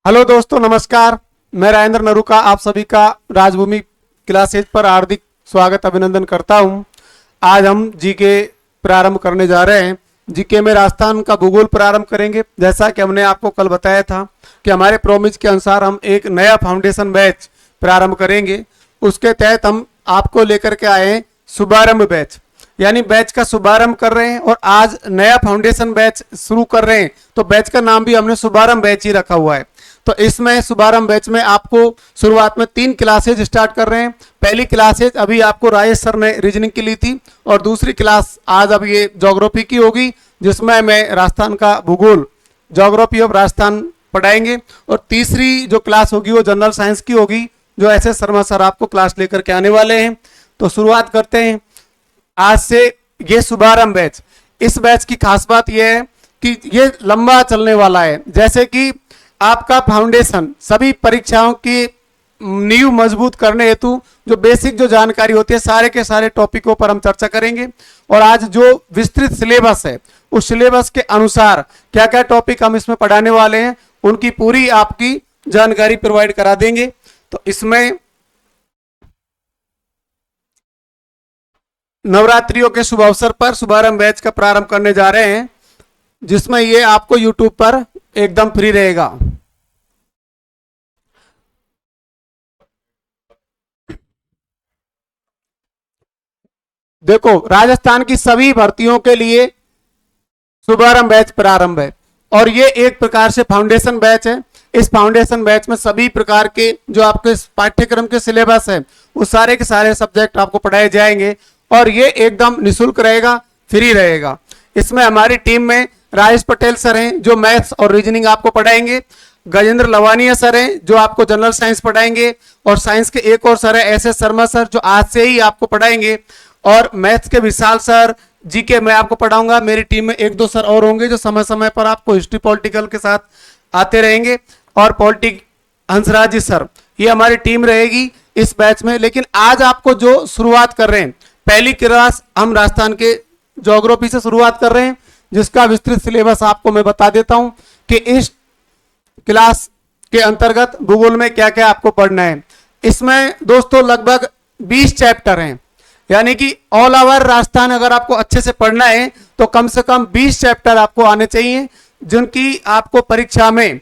Hello दोस्तों, नमस्कार। मैं राजेंद्र नरूका आप सभी का राजभूमि क्लासेज पर हार्दिक स्वागत अभिनंदन करता हूं। आज हम जीके प्रारंभ करने जा रहे हैं। जीके में राजस्थान का भूगोल प्रारंभ करेंगे। जैसा कि हमने आपको कल बताया था कि हमारे प्रोमिस के अनुसार हम एक नया फाउंडेशन बैच प्रारंभ करेंगे। उसके तहत हम आपको लेकर के आए हैं शुभारंभ बैच, यानी बैच का शुभारंभ कर रहे हैं और आज नया फाउंडेशन बैच शुरू कर रहे हैं। तो बैच का नाम भी हमने शुभारंभ बैच ही रखा हुआ है। तो इसमें शुभारंभ बैच में आपको शुरुआत में 3 क्लासेज स्टार्ट कर रहे हैं। पहली क्लासेज अभी आपको राजेश सर ने रीजनिंग की ली थी और दूसरी क्लास आज अब ये ज्योग्राफी की होगी, जिसमें मैं राजस्थान का भूगोल ज्योग्राफी ऑफ राजस्थान पढ़ाएंगे। और तीसरी जो क्लास होगी वो जनरल साइंस की होगी, जो एस एस शर्मा सर आपको क्लास लेकर के आने वाले हैं। तो शुरुआत करते हैं आज से ये शुभारंभ बैच। इस बैच की खास बात यह है कि ये लंबा चलने वाला है। जैसे कि आपका फाउंडेशन सभी परीक्षाओं की नींव मजबूत करने हेतु जो बेसिक जो जानकारी होती है सारे के सारे टॉपिकों पर हम चर्चा करेंगे। और आज जो विस्तृत सिलेबस है उस सिलेबस के अनुसार क्या क्या टॉपिक हम इसमें पढ़ाने वाले हैं उनकी पूरी आपकी जानकारी प्रोवाइड करा देंगे। तो इसमें नवरात्रियों के शुभ अवसर पर शुभारंभ बैच का प्रारंभ करने जा रहे हैं, जिसमें ये आपको यूट्यूब पर एकदम फ्री रहेगा। देखो, राजस्थान की सभी भर्तियों के लिए शुभारंभ बैच प्रारंभ है और ये एक प्रकार से फाउंडेशन बैच है। इस फाउंडेशन बैच में सभी प्रकार के जो आपके पाठ्यक्रम के सिलेबस है वो सारे के सारे सब्जेक्ट आपको पढ़ाए जाएंगे और ये एकदम निःशुल्क रहेगा, फ्री रहेगा। इसमें हमारी टीम में राजेश पटेल सर हैं जो मैथ्स और रीजनिंग आपको पढ़ाएंगे, गजेंद्र लवानिया सर हैं जो आपको जनरल साइंस पढ़ाएंगे और साइंस के एक और सर है एस एस शर्मा सर जो आज से ही आपको पढ़ाएंगे। और मैथ्स के विशाल सर, जीके मैं आपको पढ़ाऊंगा। मेरी टीम में 1-2 सर और होंगे जो समय समय पर आपको हिस्ट्री पॉलिटिकल के साथ आते रहेंगे। और पॉलिटिक हंसराज जी सर, ये हमारी टीम रहेगी इस बैच में। लेकिन आज आपको जो शुरुआत कर रहे हैं, पहली क्लास हम राजस्थान के ज्योग्राफी से शुरुआत कर रहे हैं, जिसका विस्तृत सिलेबस आपको मैं बता देता हूं कि इस क्लास के अंतर्गत भूगोल में क्या क्या आपको पढ़ना है। इसमें दोस्तों लगभग 20 चैप्टर हैं, यानी कि ऑल ओवर राजस्थान अगर आपको अच्छे से पढ़ना है तो कम से कम 20 चैप्टर आपको आने चाहिए, जिनकी आपको परीक्षा में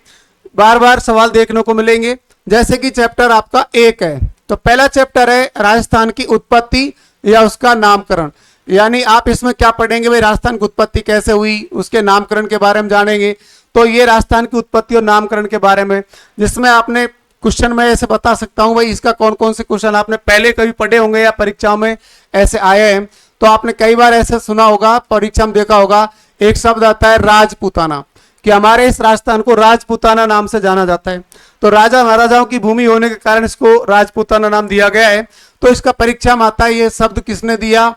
बार बार सवाल देखने को मिलेंगे। जैसे कि चैप्टर आपका 1 है, तो पहला चैप्टर है राजस्थान की उत्पत्ति या उसका नामकरण। यानी आप इसमें क्या पढ़ेंगे, भाई राजस्थान की उत्पत्ति कैसे हुई, उसके नामकरण के बारे में जानेंगे। तो ये राजस्थान की उत्पत्ति और नामकरण के बारे में, जिसमें आपने क्वेश्चन में ऐसे बता सकता हूं भाई इसका कौन कौन से क्वेश्चन आपने पहले कभी पढ़े होंगे या परीक्षाओं में ऐसे आए हैं। तो आपने कई बार ऐसे सुना होगा, परीक्षा में देखा होगा, एक शब्द आता है राजपूताना, कि हमारे इस राजस्थान को राजपूताना नाम से जाना जाता है। तो राजा महाराजाओं की भूमि होने के कारण इसको राजपूताना नाम दिया गया है। तो इसका परीक्षा में आता है ये शब्द किसने दिया,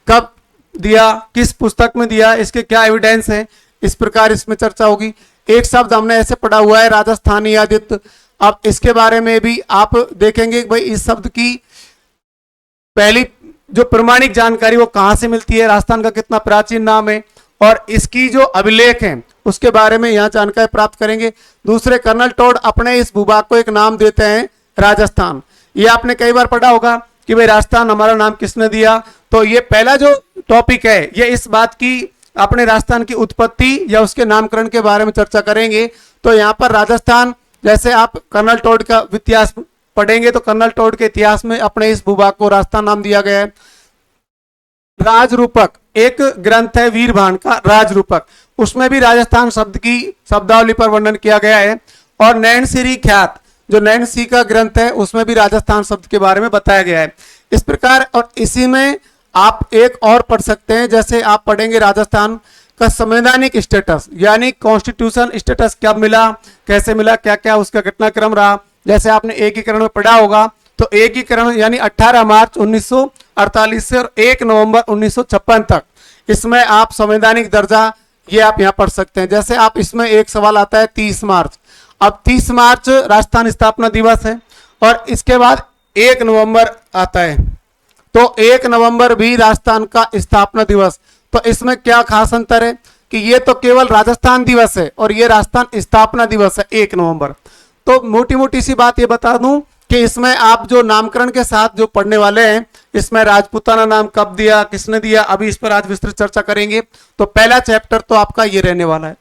कब दिया, किस पुस्तक में दिया, इसके क्या एविडेंस है, इस प्रकार इसमें चर्चा होगी। एक शब्द हमने ऐसे पढ़ा हुआ है राजस्थानी आदित्य। अब इसके बारे में भी आप देखेंगे भाई इस शब्द की पहली जो प्रमाणिक जानकारी वो कहां से मिलती है, राजस्थान का कितना प्राचीन नाम है और इसकी जो अभिलेख है उसके बारे में यहां जानकारी प्राप्त करेंगे। दूसरे, कर्नल टोड अपने इस भूभाग को एक नाम देते हैं राजस्थान। ये आपने कई बार पढ़ा होगा कि भाई राजस्थान हमारा नाम किसने दिया। तो ये पहला जो टॉपिक है ये इस बात की अपने राजस्थान की उत्पत्ति या उसके नामकरण के बारे में चर्चा करेंगे। तो यहाँ पर राजस्थान, जैसे आप कर्नल टोड का इतिहास पढ़ेंगे तो कर्नल टोड के इतिहास में अपने इस भूभाग को राजस्थान नाम दिया गया है। राजरूपक एक ग्रंथ है वीरभान का राजरूपक, उसमें भी राजस्थान शब्द की शब्दावली पर वर्णन किया गया है। और नैनसिरी ख्यात जो नैनसी का ग्रंथ है उसमें भी राजस्थान शब्द के बारे में बताया गया है। इस प्रकार, और इसी में आप एक और पढ़ सकते हैं, जैसे आप पढ़ेंगे राजस्थान का संवैधानिक स्टेटस, यानी कॉन्स्टिट्यूशन स्टेटस कब मिला, कैसे मिला, क्या क्या उसका घटनाक्रम रहा। जैसे आपने एकीकरण में पढ़ा होगा, तो एकीकरण यानी 18 मार्च 1948 से और 1 नवंबर 1956 तक, इसमें आप संवैधानिक दर्जा ये आप यहाँ पढ़ सकते हैं। जैसे आप इसमें एक सवाल आता है 30 मार्च, अब 30 मार्च राजस्थान स्थापना दिवस है और इसके बाद 1 नवंबर आता है, तो 1 नवंबर भी राजस्थान का स्थापना दिवस। तो इसमें क्या खास अंतर है कि ये तो केवल राजस्थान दिवस है और ये राजस्थान स्थापना दिवस है 1 नवंबर। तो मोटी मोटी सी बात ये बता दूं कि इसमें आप जो नामकरण के साथ जो पढ़ने वाले हैं, इसमें राजपूताना नाम कब दिया, किसने दिया, अभी इस पर आज विस्तृत चर्चा करेंगे। तो पहला चैप्टर तो आपका ये रहने वाला है।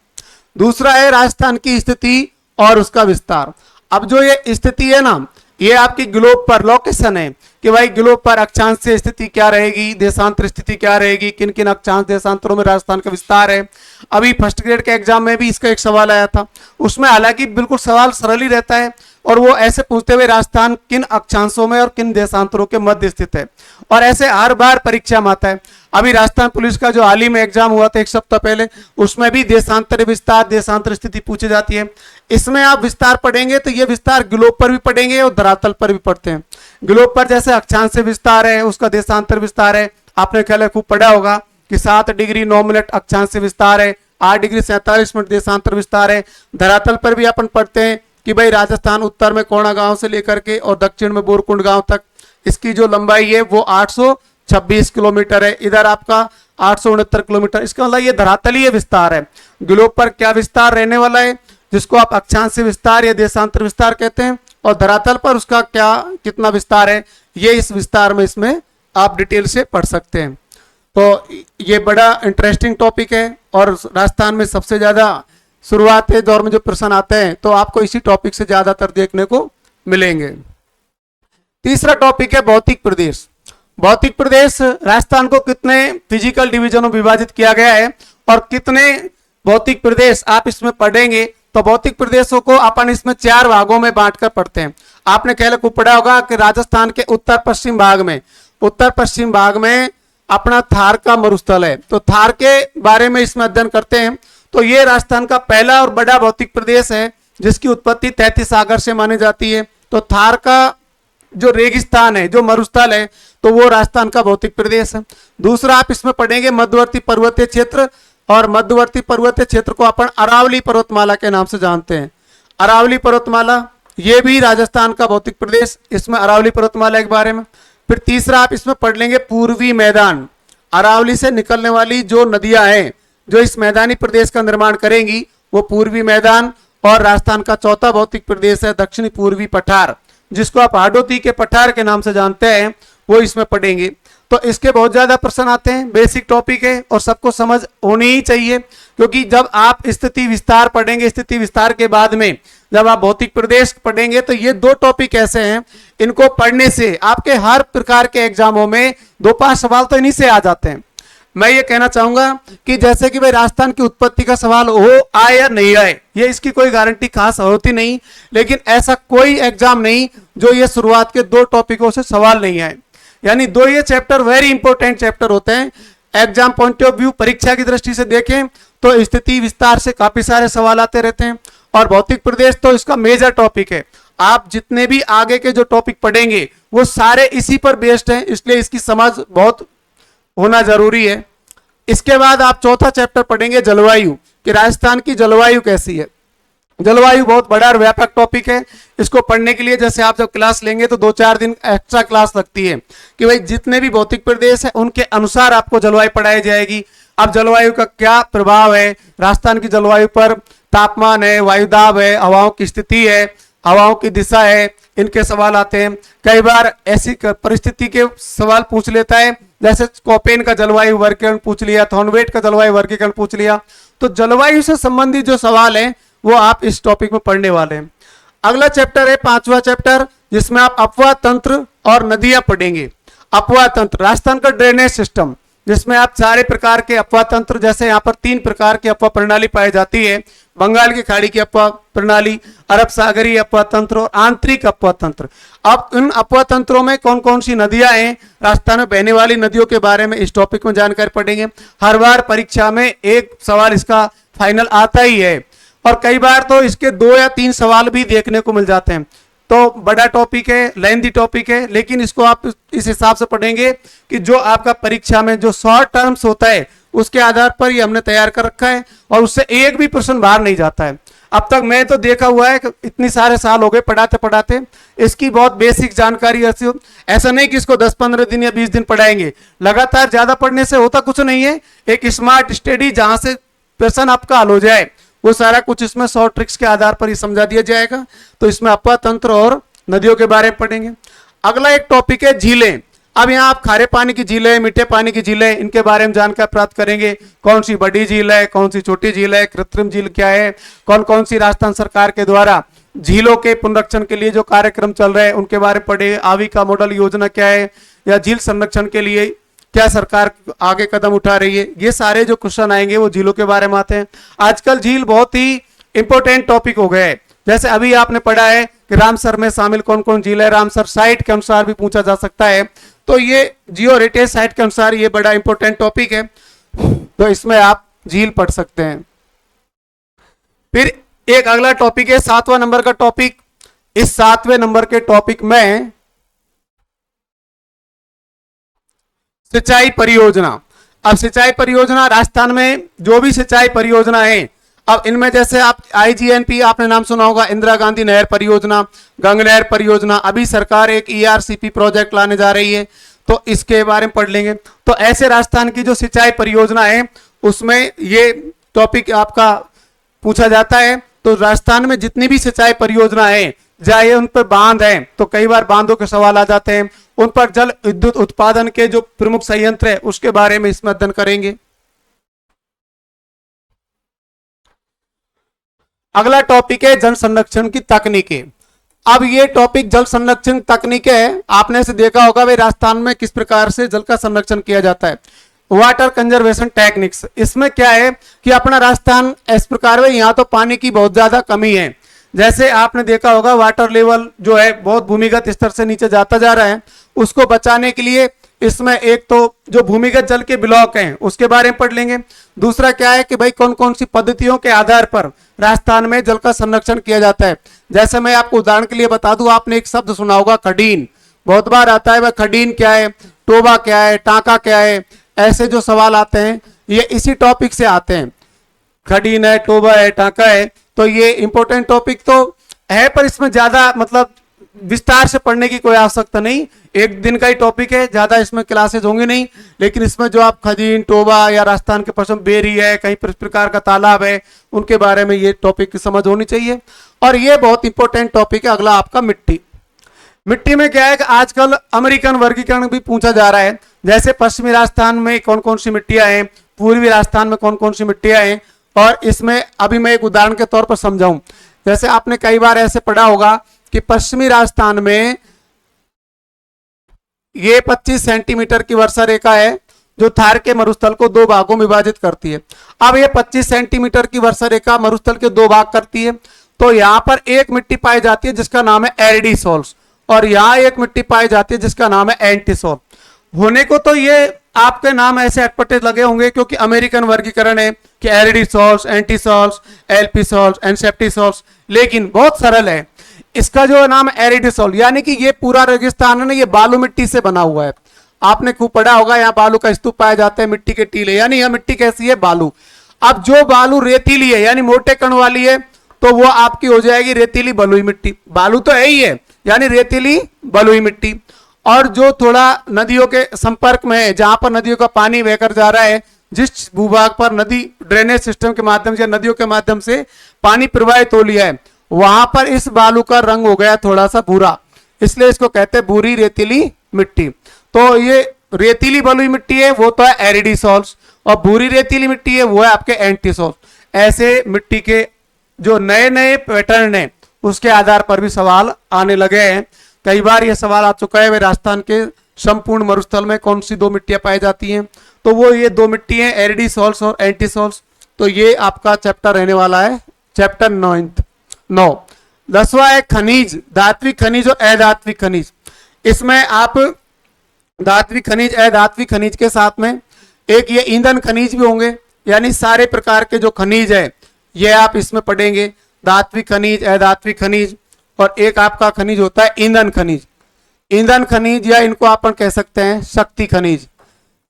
दूसरा है राजस्थान की स्थिति और उसका विस्तार। अब जो ये स्थिति है ना, ये आपकी ग्लोब पर लोकेशन है कि भाई ग्लोब पर अक्षांश से स्थिति क्या रहेगी, देशांतर स्थिति क्या रहेगी, किन किन अक्षांश देशांतरों में राजस्थान का विस्तार है। अभी फर्स्ट ग्रेड के एग्जाम में भी इसका एक सवाल आया था, उसमें हालांकि बिल्कुल सवाल सरल ही रहता है और वो ऐसे पूछते हुए राजस्थान किन अक्षांशों में और किन देशांतरों के मध्य स्थित है, और ऐसे हर बार परीक्षा में आता है। अभी राजस्थान पुलिस का जो हाल ही में एग्जाम हुआ था एक सप्ताह पहले, उसमें भी देशांतर विस्तार, देशांतर स्थिति पूछी जाती है। इसमें आप विस्तार पढ़ेंगे तो ये विस्तार ग्लोब पर भी पढ़ेंगे और धरातल पर भी पढ़ते हैं। ग्लोब पर जैसे अक्षांश से विस्तार है, उसका देशांतर विस्तार है, आपने ख्याल खूब पढ़ा होगा कि 7 डिग्री 9 मिनट अक्षांश से विस्तार है, 8 डिग्री 47 मिनट देशांतर विस्तार है। धरातल पर भी अपन पढ़ते हैं कि भाई राजस्थान उत्तर में कोणा गांव से लेकर के और दक्षिण में बोरकुंड गांव तक इसकी जो लंबाई है वो 826 किलोमीटर है, इधर आपका 869 किलोमीटर। इसका मतलब ये धरातलीय विस्तार है। ग्लोब पर क्या विस्तार रहने वाला है, जिसको आप अक्षांश से विस्तार या देशांतर विस्तार कहते हैं, और धरातल पर उसका क्या कितना विस्तार है, ये इस विस्तार में इसमें आप डिटेल से पढ़ सकते हैं। तो ये बड़ा इंटरेस्टिंग टॉपिक है और राजस्थान में सबसे ज्यादा शुरुआती दौर में जो प्रश्न आते हैं तो आपको इसी टॉपिक से ज्यादातर देखने को मिलेंगे। तीसरा टॉपिक है भौतिक प्रदेश। भौतिक प्रदेश, राजस्थान को कितने फिजिकल डिवीजनों में विभाजित किया गया है और कितने भौतिक प्रदेश आप इसमें पढ़ेंगे। तो भौतिक प्रदेशों को अपन इसमें 4 भागों में बांटकर पढ़ते हैं। आपने पहले को पढ़ा होगा कि राजस्थान के उत्तर पश्चिम भाग में अपना थार का मरुस्थल है, तो थार के बारे में इसमें अध्ययन करते हैं। तो ये राजस्थान का पहला और बड़ा भौतिक प्रदेश है जिसकी उत्पत्ति 33 सागर से मानी जाती है। तो थार का जो रेगिस्तान है, जो मरुस्थल है, तो वो राजस्थान का भौतिक प्रदेश है। दूसरा आप इसमें पढ़ेंगे मध्यवर्ती पर्वतीय क्षेत्र, और मध्यवर्ती पर्वतीय क्षेत्र को अपन अरावली पर्वतमाला के नाम से जानते हैं। अरावली पर्वतमाला ये भी राजस्थान का भौतिक प्रदेश, इसमें अरावली पर्वतमाला के बारे में। फिर तीसरा आप इसमें पढ़ लेंगे पूर्वी मैदान। अरावली से निकलने वाली जो नदियां हैं जो इस मैदानी प्रदेश का निर्माण करेंगी वो पूर्वी मैदान। और राजस्थान का चौथा भौतिक प्रदेश है दक्षिणी पूर्वी पठार, जिसको आप हाडोती के पठार के नाम से जानते हैं, वो इसमें पढ़ेंगे। तो इसके बहुत ज्यादा प्रश्न आते हैं, बेसिक टॉपिक है और सबको समझ होनी ही चाहिए, क्योंकि जब आप स्थिति विस्तार पढ़ेंगे, स्थिति विस्तार के बाद में जब आप भौतिक प्रदेश पढ़ेंगे, तो ये 2 टॉपिक ऐसे हैं, इनको पढ़ने से आपके हर प्रकार के एग्जामों में 2-5 सवाल तो इन्हीं से आ जाते हैं। मैं ये कहना चाहूंगा कि जैसे कि भाई राजस्थान की उत्पत्ति का सवाल हो आए या नहीं आए, ये इसकी कोई गारंटी खास होती नहीं, लेकिन ऐसा कोई एग्जाम नहीं जो ये शुरुआत के 2 टॉपिकों से सवाल नहीं आए। यानी 2 ये चैप्टर वेरी इंपॉर्टेंट चैप्टर होते हैं एग्जाम पॉइंट ऑफ व्यू। परीक्षा की दृष्टि से देखें तो स्थिति विस्तार से काफी सारे सवाल आते रहते हैं, और भौतिक प्रदेश तो इसका मेजर टॉपिक है। आप जितने भी आगे के जो टॉपिक पढ़ेंगे वो सारे इसी पर बेस्ड हैं, इसलिए इसकी समझ बहुत होना जरूरी है। इसके बाद आप चौथा चैप्टर पढ़ेंगे जलवायु, कि राजस्थान की जलवायु कैसी है। जलवायु बहुत बड़ा और व्यापक टॉपिक है। इसको पढ़ने के लिए जैसे आप जब क्लास लेंगे तो 2-4 दिन एक्स्ट्रा क्लास लगती है कि भाई जितने भी भौतिक प्रदेश है उनके अनुसार आपको जलवायु पढ़ाई जाएगी। अब जलवायु का क्या प्रभाव है, राजस्थान की जलवायु पर तापमान है, वायुदाब है, हवाओं की स्थिति है, हवाओं की दिशा है, इनके सवाल आते हैं। कई बार ऐसी परिस्थिति के सवाल पूछ लेता है, जैसे कोपेन का जलवायु वर्गीकरण पूछ लिया, थॉर्नवेट का जलवायु वर्गीकरण पूछ लिया। तो जलवायु से संबंधित जो सवाल है वो आप इस टॉपिक में पढ़ने वाले हैं। अगला चैप्टर है 5वां चैप्टर, जिसमें आप अपवाह तंत्र और नदियां पढ़ेंगे। अपवाह तंत्र, राजस्थान का ड्रेनेज सिस्टम, जिसमें आप सारे प्रकार के अपवाह तंत्र, जैसे यहाँ पर 3 प्रकार की अपवाह प्रणाली पाई जाती है, बंगाल की खाड़ी की अपवाह प्रणाली, अरब सागरीय अपवाह तंत्र और आंतरिक अपवाह तंत्र। अब इन अपवाह तंत्रों में कौन कौन सी नदियां हैं, राजस्थान में बहने वाली नदियों के बारे में इस टॉपिक में जानकारी पढ़ेंगे। हर बार परीक्षा में एक सवाल इसका फाइनल आता ही है, और कई बार तो इसके 2 या 3 सवाल भी देखने को मिल जाते हैं। तो बड़ा टॉपिक है, लेंथी टॉपिक है, लेकिन इसको आप इस हिसाब से पढ़ेंगे कि जो आपका परीक्षा में जो शॉर्ट टर्म्स होता है उसके आधार पर ये हमने तैयार कर रखा है, और उससे एक भी प्रश्न बाहर नहीं जाता है। अब तक मैं तो देखा हुआ है कि इतनी सारे साल हो गए पढ़ाते पढ़ाते, इसकी बहुत बेसिक जानकारी ऐसा नहीं कि इसको 10-15 दिन या 20 दिन पढ़ाएंगे। लगातार ज्यादा पढ़ने से होता कुछ नहीं है। एक स्मार्ट स्टडी जहां से प्रश्न आपका हल हो जाए वो सारा कुछ इसमें शॉर्ट ट्रिक्स के आधार पर ही समझा दिया जाएगा। तो इसमें अपवा तंत्र और नदियों के बारे में पढ़ेंगे। अगला एक टॉपिक है झीलें। अब यहाँ आप खारे पानी की झीलें, मीठे पानी की झीलें, इनके बारे में जानकारी प्राप्त करेंगे। कौन सी बड़ी झील है, कौन सी छोटी झील है, कृत्रिम झील क्या है, कौन कौन सी राजस्थान सरकार के द्वारा झीलों के पुनरीक्षण के लिए जो कार्यक्रम चल रहे हैं उनके बारे में पढ़े। आविका मॉडल योजना क्या है, या झील संरक्षण के लिए क्या सरकार आगे कदम उठा रही है। ये सारे जो क्वेश्चन आएंगे वो झीलों के बारे में आते हैं। आजकल झील बहुत ही इंपॉर्टेंट टॉपिक हो गए हैं। जैसे अभी आपने पढ़ा है कि रामसर में शामिल कौन कौन झील है, रामसर साइट के अनुसार भी पूछा जा सकता है। तो ये जियो हेरिटेज साइट के अनुसार ये बड़ा इंपॉर्टेंट टॉपिक है, तो इसमें आप झील पढ़ सकते हैं। फिर एक अगला टॉपिक है 7वां नंबर का टॉपिक। इस 7वें नंबर के टॉपिक में सिंचाई परियोजना। अब सिंचाई परियोजना राजस्थान में जो भी सिंचाई परियोजना है, अब इनमें जैसे आप आईजीएनपी आपने नाम सुना होगा, इंदिरा गांधी नहर परियोजना, गंगा नहर परियोजना। अभी सरकार एक ईआरसीपी प्रोजेक्ट लाने जा रही है, तो इसके बारे में पढ़ लेंगे। तो ऐसे राजस्थान की जो सिंचाई परियोजना है उसमें ये टॉपिक आपका पूछा जाता है। तो राजस्थान में जितनी भी सिंचाई परियोजना है, चाहे उन पर बांध है तो कई बार बांधों के सवाल आ जाते हैं, उन पर जल विद्युत उत्पादन के जो प्रमुख संयंत्र है उसके बारे में इसमें अध्ययन करेंगे। अगला टॉपिक है जल संरक्षण की तकनीकें। अब ये टॉपिक जल संरक्षण तकनीकें है, आपने से देखा होगा भाई राजस्थान में किस प्रकार से जल का संरक्षण किया जाता है। वाटर कंजर्वेशन टेक्निक्स, इसमें क्या है कि अपना राजस्थान इस प्रकार है, यहाँ तो पानी की बहुत ज्यादा कमी है। जैसे आपने देखा होगा वाटर लेवल जो है बहुत भूमिगत स्तर से नीचे जाता जा रहा है, उसको बचाने के लिए इसमें एक तो जो भूमिगत जल के ब्लॉक हैं उसके बारे में पढ़ लेंगे। दूसरा क्या है कि भाई कौन कौन सी पद्धतियों के आधार पर राजस्थान में जल का संरक्षण किया जाता है। जैसे मैं आपको उदाहरण के लिए बता दूं, आपने एक शब्द सुना होगा खडीन, बहुत बार आता है। वह खडीन क्या है, टोबा क्या है, टांका क्या है, ऐसे जो सवाल आते हैं ये इसी टॉपिक से आते हैं। खडीन है, टोबा है, टांका है, तो ये इंपॉर्टेंट टॉपिक तो है, पर इसमें ज्यादा मतलब विस्तार से पढ़ने की कोई आवश्यकता नहीं। एक दिन का ही टॉपिक है, ज्यादा इसमें क्लासेस होंगे नहीं। लेकिन इसमें जो आप खदीन, टोबा या राजस्थान के पश्चिम बेरी है, कहीं प्रकार का तालाब है, उनके बारे में ये टॉपिक की समझ होनी चाहिए। और ये बहुत इंपॉर्टेंट टॉपिक है। अगला आपका मिट्टी। मिट्टी में क्या है कि आजकल अमेरिकन वर्गीकरण भी पूछा जा रहा है। जैसे पश्चिमी राजस्थान में कौन कौन सी मिट्टियां हैं, पूर्वी राजस्थान में कौन कौन सी मिट्टियां हैं। और इसमें अभी मैं एक उदाहरण के तौर पर समझाऊं, जैसे आपने कई बार ऐसे पढ़ा होगा कि पश्चिमी राजस्थान में ये 25 सेंटीमीटर की वर्षा रेखा है जो थार के मरुस्थल को दो भागों में विभाजित करती है। अब ये 25 सेंटीमीटर की वर्षा रेखा मरुस्थल के दो भाग करती है। तो यहां पर एक मिट्टी पाई जाती है जिसका नाम है एरिडीसोल्स, और यहां एक मिट्टी पाई जाती है जिसका नाम है एंटीसोल। होने को तो ये आपके नाम ऐसे अटपटे लगे होंगे क्योंकि अमेरिकन वर्गीकरण है कि एरिडीसोल्स, एंटीसोल्स, एल्पीसोल्स, एनसेप्टीसोल्स, लेकिन बहुत सरल है। इसका जो नाम एरिडीसोल, यानी कि ये पूरा रेगिस्तान है ना, ये बालू मिट्टी से बना हुआ है। आपने खूब पढ़ा होगा, यहाँ बालू का स्तूप पाए जाते हैं, मिट्टी के टीले, यानी यह मिट्टी कैसी है, बालू। अब जो बालू रेतीली है यानी मोटे कण वाली है, तो वो आपकी हो जाएगी रेतीली बलुई मिट्टी। बालू तो है ही है, यानी रेतीली बलुई मिट्टी। और जो थोड़ा नदियों के संपर्क में है, जहां पर नदियों का पानी बहकर जा रहा है, जिस भूभाग पर नदी ड्रेनेज सिस्टम के माध्यम से, नदियों के माध्यम से पानी प्रवाहित हो लिया है, वहां पर इस बालू का रंग हो गया थोड़ा सा भूरा, इसलिए इसको कहते हैं भूरी रेतीली मिट्टी। तो ये रेतीली बलुई मिट्टी है वो तो है एरिडीसोल्स, और भूरी रेतीली मिट्टी है वो है आपके एंटीसोल्स। ऐसे मिट्टी के जो नए नए पैटर्न है उसके आधार पर भी सवाल आने लगे हैं। कई बार यह सवाल आ चुका है, वे राजस्थान के संपूर्ण मरुस्थल में कौन सी दो मिट्टियां पाई जाती हैं, तो वो ये दो मिट्टी हैं, एरिडीसोल्स और एंटीसोल्स। तो ये आपका चैप्टर रहने वाला है चैप्टर 9। 10वां है खनिज, धात्विक खनिज और अधात्विक खनिज। इसमें आप धात्विक खनिज, अधात्विक खनिज के साथ में एक ये ईंधन खनिज भी होंगे, यानी सारे प्रकार के जो खनिज है ये आप इसमें पढ़ेंगे, धात्विक खनिज, अधात्विक खनिज। और एक आपका खनिज होता है ईंधन खनिज। ईंधन खनिज या इनको अपन कह सकते हैं शक्ति खनिज।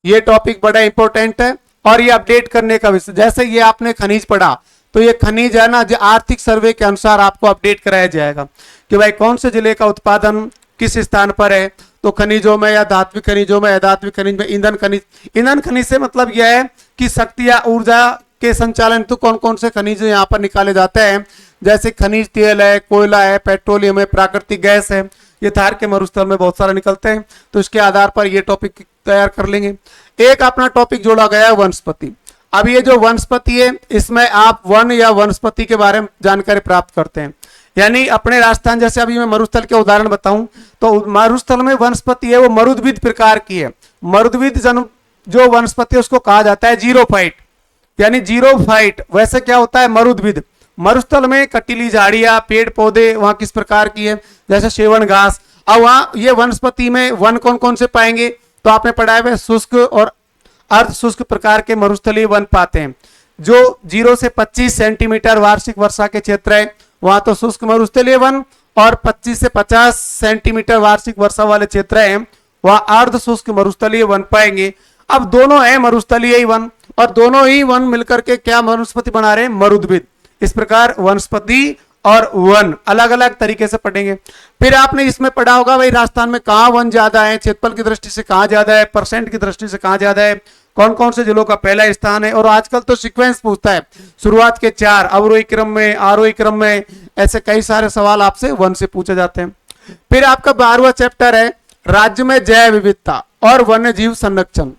ये टॉपिक बड़ा इंपॉर्टेंट है और ये अपडेट करने का विषय। जैसे ये आपने खनिज पढ़ा तो ये खनिज है ना, जो आर्थिक सर्वे के अनुसार आपको अपडेट कराया जाएगा कि भाई कौन से जिले का उत्पादन किस स्थान पर है। तो खनिजों में या धात्विक खनिजों में, अधात्विक खनिज में ईंधन खनिज। ईंधन खनिज से मतलब यह है कि शक्ति या ऊर्जा के संचालन तो कौन कौन से खनिज यहाँ पर निकाले जाते हैं, जैसे खनिज तेल है, कोयला है, पेट्रोलियम है, प्राकृतिक गैस है, ये थार के मरुस्थल में बहुत सारे निकलते हैं। तो इसके आधार पर ये टॉपिक तैयार कर लेंगे। एक अपना टॉपिक जोड़ा गया है वनस्पति। अब ये जो वनस्पति है इसमें आप वन या वनस्पति के बारे में जानकारी प्राप्त करते हैं, यानी अपने राजस्थान, जैसे अभी मैं मरुस्थल के उदाहरण बताऊं तो मरुस्थल में वनस्पति है वो मरुद्भिद प्रकार की है। मरुद्भिद जो वनस्पति है उसको कहा जाता है जीरोफाइट, यानी जीरोफाइट। वैसे क्या होता है मरुद्भिद, मरुस्थल में कटीली झाड़ियां, पेड़ पौधे वहां किस प्रकार की है, जैसे सेवन घास। अब वहां ये वनस्पति में वन कौन कौन से पाएंगे, तो आपने पढ़ा है शुष्क और अर्ध शुष्क प्रकार के मरुस्थलीय वन पाते हैं। जो 0 से 25 सेंटीमीटर वार्षिक वर्षा के क्षेत्र है वहां तो शुष्क मरुस्थलीय वन, और 25 से 50 सेंटीमीटर वार्षिक वर्षा वाले क्षेत्र है वहां अर्ध शुष्क मरुस्थलीय वन पाएंगे। अब दोनों है मरुस्थलीय वन, और दोनों ही वन मिलकर के क्या वनस्पति बना रहे हैं, मरुद्भिद। इस प्रकार वनस्पति और वन अलग अलग तरीके से पढ़ेंगे। फिर आपने इसमें पढ़ा होगा भाई राजस्थान में कहाँ वन ज्यादा है, क्षेत्रफल की दृष्टि से कहाँ ज्यादा है, परसेंट की दृष्टि से कहाँ ज्यादा है, कौन कौन से जिलों का पहला स्थान है। और आजकल तो सीक्वेंस पूछता है, शुरुआत के 4 अवरोही क्रम में, आरोही क्रम में, ऐसे कई सारे सवाल आपसे वन से पूछे जाते हैं। फिर आपका 12वां चैप्टर है राज्य में जैव विविधता और वन्य जीव संरक्षण,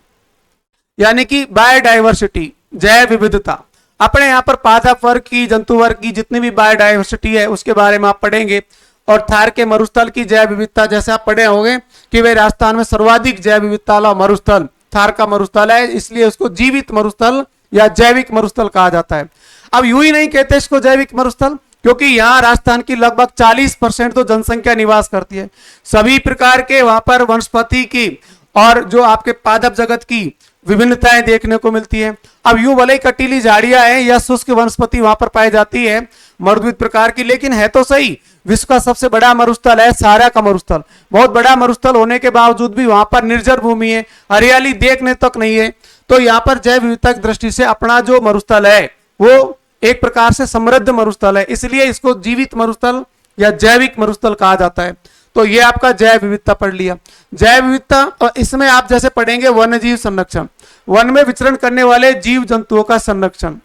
यानी कि बायोडाइवर्सिटी, जैव विविधता। अपने यहाँ पर पादप वर्ग की, जंतु वर्ग की जितनी भी बायोडाइवर्सिटी है उसके बारे में आप पढ़ेंगे। और थार के मरुस्थल की जैव विविधता, जैसे आप पढ़े होंगे कि वे राजस्थान में सर्वाधिक जैव विविधता वाला मरुस्थल थार का मरुस्थल है, इसलिए उसको जीवित मरुस्थल या जैविक मरुस्थल कहा जाता है। अब यूं ही नहीं कहते इसको जैविक मरुस्थल, क्योंकि यहाँ राजस्थान की लगभग 40% तो जनसंख्या निवास करती है। सभी प्रकार के वहां पर वनस्पति की और जो आपके पादप जगत की विभिन्नताएं देखने को मिलती है। अब यूं भले ही कटीली झाड़ियां हैं या शुष्क वनस्पति वहां पर पाई जाती है मरुद्भिद प्रकार की, लेकिन है तो सही विश्व का सबसे बड़ा मरुस्थल है सारा का मरुस्थल। बहुत बड़ा मरुस्थल होने के बावजूद भी वहां पर निर्जर भूमि है, हरियाली देखने तक नहीं है। तो यहाँ पर जैव विविधता की दृष्टि से अपना जो मरुस्थल है वो एक प्रकार से समृद्ध मरुस्थल है, इसलिए इसको जीवित मरुस्थल या जैविक मरुस्थल कहा जाता है। तो ये आपका जैव विविधता पढ़ लिया। जैव विविधता, और इसमें आप जैसे पढ़ेंगे वन्य जीव संरक्षण, वन में विचरण करने वाले जीव जंतुओं का संरक्षण।